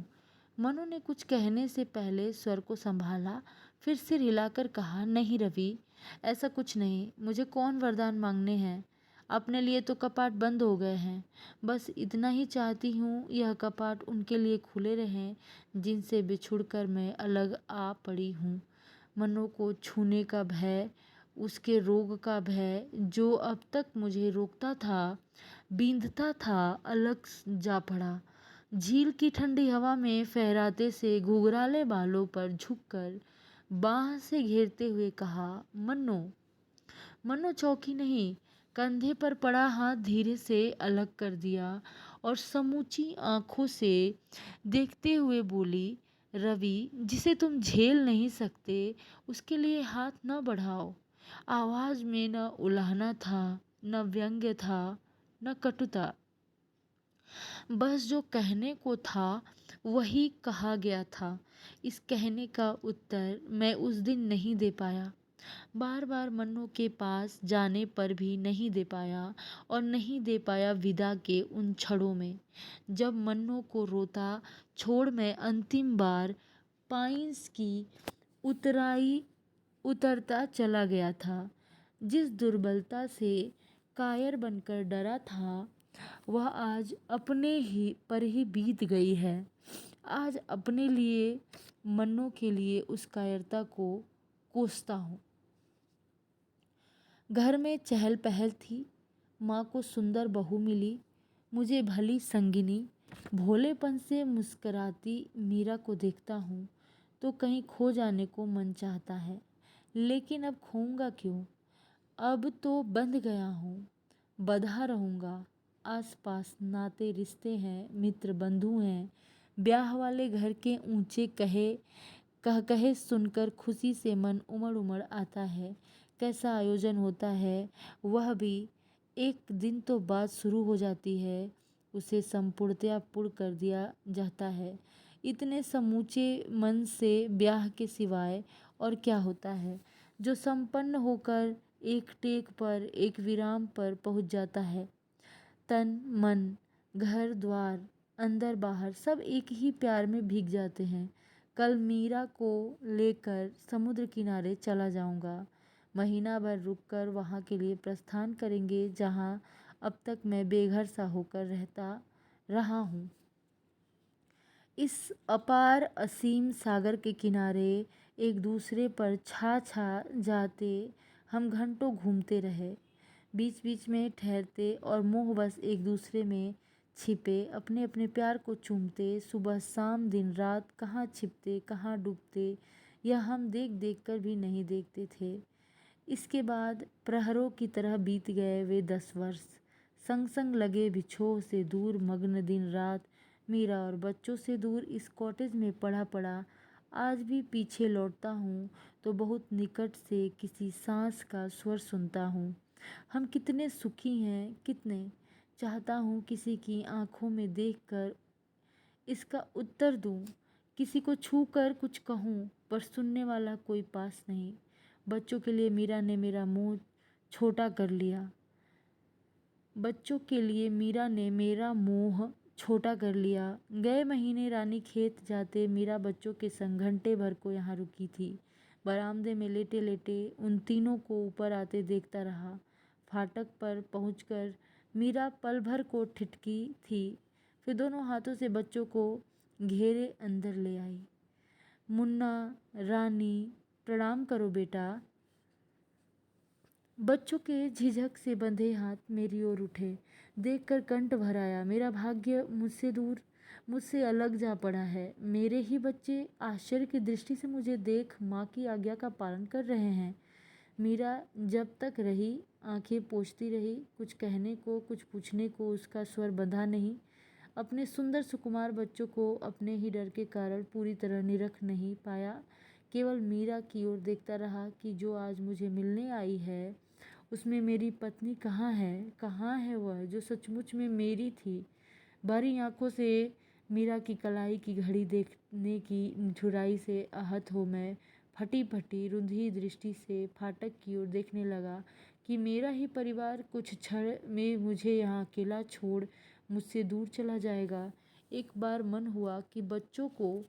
मनु ने कुछ कहने से पहले स्वर को संभाला, फिर सिर हिलाकर कहा, नहीं रवि, ऐसा कुछ नहीं। मुझे कौन वरदान मांगने हैं। अपने लिए तो कपाट बंद हो गए हैं। बस इतना ही चाहती हूँ, यह कपाट उनके लिए खुले रहें जिनसे बिछुड़कर मैं अलग आ पड़ी हूँ। मनु को छूने का भय, उसके रोग का भय जो अब तक मुझे रोकता था, बींधता था, अलग जा पड़ा। झील की ठंडी हवा में फहराते से घुघराले बालों पर झुककर बाह से घेरते हुए कहा, मन्नो। मन्नो चौकी नहीं, कंधे पर पड़ा हाथ धीरे से अलग कर दिया और समूची आंखों से देखते हुए बोली, रवि, जिसे तुम झेल नहीं सकते उसके लिए हाथ न बढ़ाओ। आवाज में न उलाहना था, न व्यंग्य था, न कटुता। बस जो कहने को था वही कहा गया था। इस कहने का उत्तर मैं उस दिन नहीं दे पाया। बार बार मन्नू के पास जाने पर भी नहीं दे पाया, और नहीं दे पाया विदा के उन क्षणों में जब मन्नू को रोता छोड़ मैं अंतिम बार पाइंस की उतराई उतरता चला गया था। जिस दुर्बलता से कायर बनकर डरा था, वह आज अपने ही पर ही बीत गई है। आज अपने लिए, मन्नू के लिए उस कायरता को कोसता हूँ। घर में चहल पहल थी। माँ को सुंदर बहू मिली, मुझे भली संगिनी। भोलेपन से मुस्कराती मीरा को देखता हूँ तो कहीं खो जाने को मन चाहता है, लेकिन अब खोऊंगा क्यों। अब तो बंध गया हूँ, बंधा रहूँगा। आसपास नाते रिश्ते हैं, मित्र बंधु हैं। ब्याह वाले घर के ऊंचे कहे सुनकर खुशी से मन उमड़ उमड़ आता है। कैसा आयोजन होता है, वह भी एक दिन तो बात शुरू हो जाती है, उसे संपूर्णतया पूर्ण कर दिया जाता है। इतने समूचे मन से ब्याह के सिवाय और क्या होता है, जो संपन्न होकर एक टेक पर, एक विराम पर पहुंच जाता है। तन मन, घर द्वार, अंदर बाहर सब एक ही प्यार में भीग जाते हैं। कल मीरा को लेकर समुद्र किनारे चला जाऊंगा। महीना भर रुककर वहाँ के लिए प्रस्थान करेंगे, जहाँ अब तक मैं बेघर सा होकर रहता रहा हूँ। इस अपार असीम सागर के किनारे एक दूसरे पर छा छा जाते हम घंटों घूमते रहे, बीच बीच में ठहरते और मोहवश एक दूसरे में छिपे अपने अपने प्यार को चूमते। सुबह शाम दिन रात कहाँ छिपते कहाँ डूबते, यह हम देख देख कर भी नहीं देखते थे। इसके बाद प्रहरों की तरह बीत गए वे 10 वर्ष। संग संग लगे बिछोह से दूर, मग्न दिन रात, मीरा और बच्चों से दूर इस कॉटेज में पड़ा पड़ा आज भी पीछे लौटता हूँ तो बहुत निकट से किसी सांस का स्वर सुनता हूँ। हम कितने सुखी हैं, कितने चाहता हूँ किसी की आंखों में देखकर इसका उत्तर दूँ, किसी को छू कर कुछ कहूँ, पर सुनने वाला कोई पास नहीं। बच्चों के लिए मीरा ने मेरा मुंह छोटा कर लिया। बच्चों के लिए मीरा ने मेरा मुंह छोटा कर लिया। गए महीने रानी खेत जाते मीरा बच्चों के संग घंटे भर को यहाँ रुकी थी। बरामदे में लेटे लेटे उन तीनों को ऊपर आते देखता रहा। फाटक पर पहुंचकर मीरा पल भर को ठिठकी थी, फिर दोनों हाथों से बच्चों को घेरे अंदर ले आई। मुन्ना, रानी, प्रणाम करो बेटा। बच्चों के झिझक से बंधे हाथ मेरी ओर उठे। देखकर कंठ भर आया। मेरा भाग्य मुझसे दूर, मुझसे अलग जा पड़ा है। मेरे ही बच्चे आश्चर्य की दृष्टि से मुझे देख माँ की आज्ञा का पालन कर रहे हैं। मीरा जब तक रही आंखें पोंछती रही, कुछ कहने को कुछ पूछने को उसका स्वर बंधा नहीं। अपने सुंदर सुकुमार बच्चों को अपने ही डर के कारण पूरी तरह निरख नहीं पाया। केवल मीरा की ओर देखता रहा कि जो आज मुझे मिलने आई है उसमें मेरी पत्नी कहाँ है वह जो सचमुच में मेरी थी। बारी आंखों से मीरा की कलाई की घड़ी देखने की निठुराई से आहत हो मैं फटी फटी रुंधी दृष्टि से फाटक की ओर देखने लगा कि मेरा ही परिवार कुछ क्षण में मुझे यहाँ अकेला छोड़ मुझसे दूर चला जाएगा। एक बार मन हुआ कि बच्चों को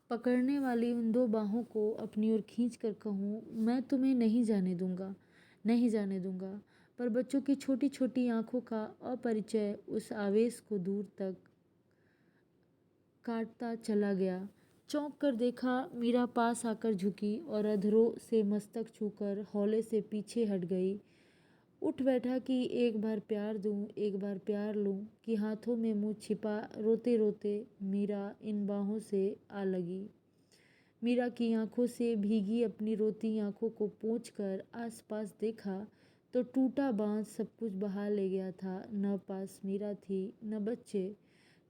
पकड़ने वाली उन दो बाहों को अपनी ओर खींच कर कहूँ, मैं तुम्हें नहीं जाने दूंगा, नहीं जाने दूंगा। पर बच्चों की छोटी छोटी आंखों का अपरिचय उस आवेश को दूर तक काटता चला गया। चौंक कर देखा, मीरा पास आकर झुकी और अधरों से मस्तक छूकर हौले से पीछे हट गई। उठ बैठा कि एक बार प्यार दूं, एक बार प्यार लूं, कि हाथों में मुंह छिपा रोते रोते मीरा इन बाहों से आ लगी। मीरा की आंखों से भीगी अपनी रोती आंखों को पोंछकर आसपास देखा तो टूटा बांध सब कुछ बहा ले गया था। न पास मीरा थी न बच्चे।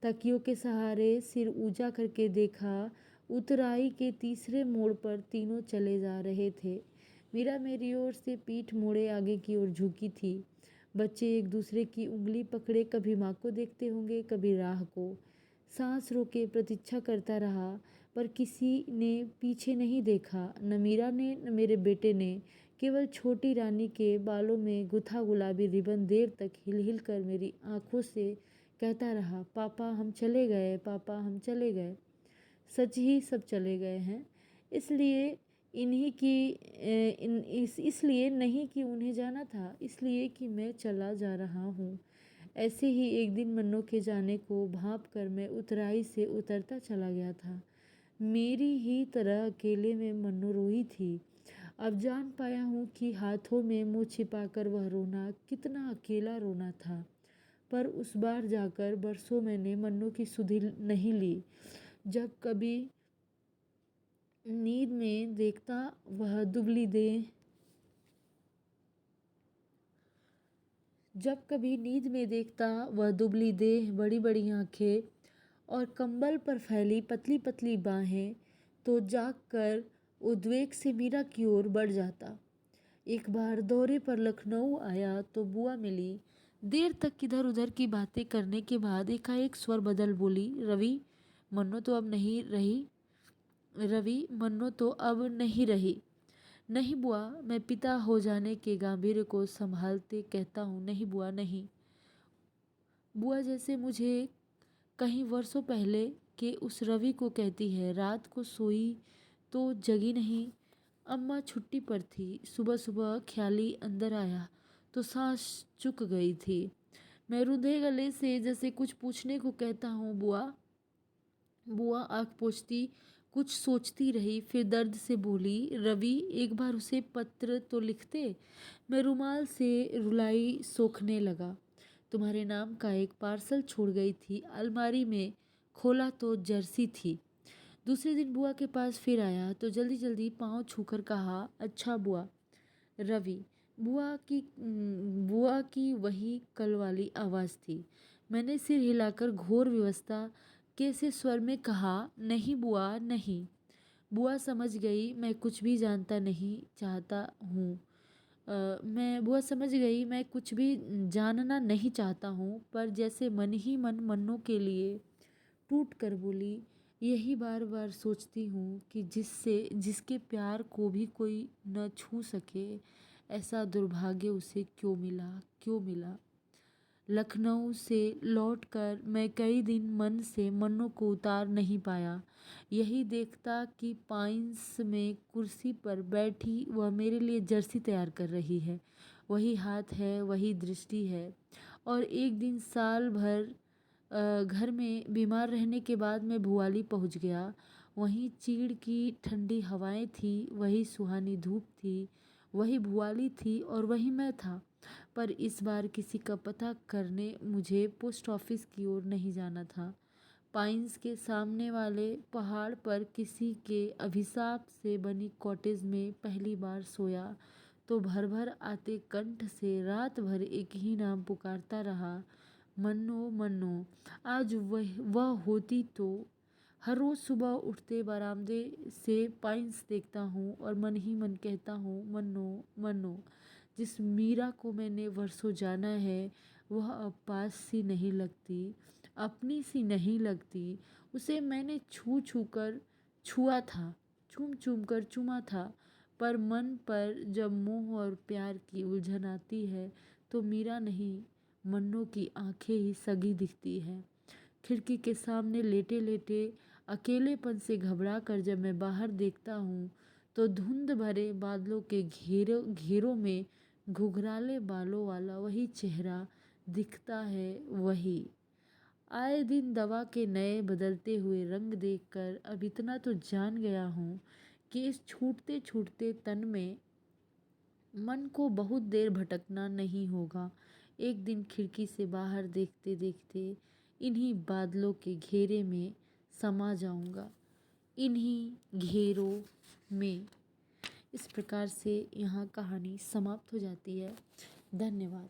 तकियों के सहारे सिर ऊंचा करके देखा, उतराई के तीसरे मोड़ पर तीनों चले जा रहे थे। मीरा मेरी ओर से पीठ मोड़े आगे की ओर झुकी थी। बच्चे एक दूसरे की उंगली पकड़े कभी माँ को देखते होंगे, कभी राह को। सांस रोके प्रतीक्षा करता रहा, पर किसी ने पीछे नहीं देखा, न मीरा ने न मेरे बेटे ने। केवल छोटी रानी के बालों में गुथा गुलाबी रिबन देर तक हिल हिल कर मेरी आंखों से कहता रहा, पापा हम चले गए, पापा हम चले गए। सच ही सब चले गए हैं। इसलिए इन्हीं की इसलिए नहीं कि उन्हें जाना था, इसलिए कि मैं चला जा रहा हूँ। ऐसे ही एक दिन मन्नों के जाने को भांप कर मैं उतराई से उतरता चला गया था। मेरी ही तरह अकेले में मन्नो रोई थी। अब जान पाया हूँ कि हाथों में मुंह छिपाकर वह रोना कितना अकेला रोना था। पर उस बार जाकर बरसों मैंने मन्नों की सुधि नहीं ली। जब कभी नींद में देखता वह दुबली देह जब कभी नींद में देखता वह दुबली देह, बड़ी बड़ी आंखें और कंबल पर फैली पतली पतली बाहें, तो जाग कर उद्वेग से मीरा की ओर बढ़ जाता। एक बार दौरे पर लखनऊ आया तो बुआ मिली। देर तक इधर उधर की बातें करने के बाद एकाएक स्वर बदल बोली, रवि मन्नो तो अब नहीं रही। रवि मन्नो तो अब नहीं रही। नहीं बुआ, मैं पिता हो जाने के गांभीर्य को संभालते कहता हूँ, नहीं बुआ नहीं। बुआ जैसे मुझे कहीं वर्षों पहले के उस रवि को कहती है। रात को सोई तो जगी नहीं। अम्मा छुट्टी पर थी। सुबह सुबह ख्याली अंदर आया तो सांस चुक गई थी। मैं रुंधे गले से जैसे कुछ पूछने को कहता हूँ, बुआ। बुआ आँख पोंछती कुछ सोचती रही, फिर दर्द से बोली, रवि एक बार उसे पत्र तो लिखते। मैं रुमाल से रुलाई सोखने लगा। तुम्हारे नाम का एक पार्सल छोड़ गई थी। अलमारी में खोला तो जर्सी थी। दूसरे दिन बुआ के पास फिर आया तो जल्दी जल्दी पाँव छूकर कहा, अच्छा बुआ। रवि। बुआ की वही कल वाली आवाज़ थी। मैंने सिर हिलाकर घोर विवशता के से स्वर में कहा, नहीं बुआ नहीं। बुआ समझ गई मैं कुछ भी जानता नहीं चाहता हूँ। बुआ समझ गई मैं कुछ भी जानना नहीं चाहता हूँ, पर जैसे मन ही मन मन्नों के लिए टूट कर बोली, यही बार बार सोचती हूँ कि जिसके प्यार को भी कोई न छू सके, ऐसा दुर्भाग्य उसे क्यों मिला, क्यों मिला। लखनऊ से लौटकर मैं कई दिन मन से मन्नों को उतार नहीं पाया। यही देखता कि पाइंस में कुर्सी पर बैठी वह मेरे लिए जर्सी तैयार कर रही है। वही हाथ है, वही दृष्टि है। और एक दिन साल भर घर में बीमार रहने के बाद मैं भुआली पहुंच गया। वहीं चीड़ की ठंडी हवाएं थी, वही सुहानी धूप थी, वही भुआली थी और वही मैं था। पर इस बार किसी का पता करने मुझे पोस्ट ऑफिस की ओर नहीं जाना था। पाइंस के सामने वाले पहाड़ पर किसी के अभिशाप से बनी कॉटेज में पहली बार सोया तो भर भर आते कंठ से रात भर एक ही नाम पुकारता रहा, मन्नो मन्नो। आज वह होती तो हर रोज़ सुबह उठते बरामदे से पाइंस देखता हूँ और मन ही मन कहता हूँ, मन्नो मन्नो। जिस मीरा को मैंने वर्षों जाना है वह अब पास सी नहीं लगती, अपनी सी नहीं लगती। उसे मैंने छू छू कर छुआ था, चूम चूम कर चूमा था, पर मन पर जब मोह और प्यार की उलझन आती है तो मीरा नहीं, मन्नों की आंखें ही सगी दिखती है। खिड़की के सामने लेटे लेटे अकेलेपन से घबरा कर जब मैं बाहर देखता हूँ तो धुंध भरे बादलों के घेरों में घुघराले बालों वाला वही चेहरा दिखता है। वही आए दिन दवा के नए बदलते हुए रंग देखकर अब इतना तो जान गया हूँ कि इस छूटते छूटते तन में मन को बहुत देर भटकना नहीं होगा। एक दिन खिड़की से बाहर देखते देखते इन्हीं बादलों के घेरे में समा जाऊंगा, इन्हीं घेरों में। इस प्रकार से यहाँ कहानी समाप्त हो जाती है। धन्यवाद।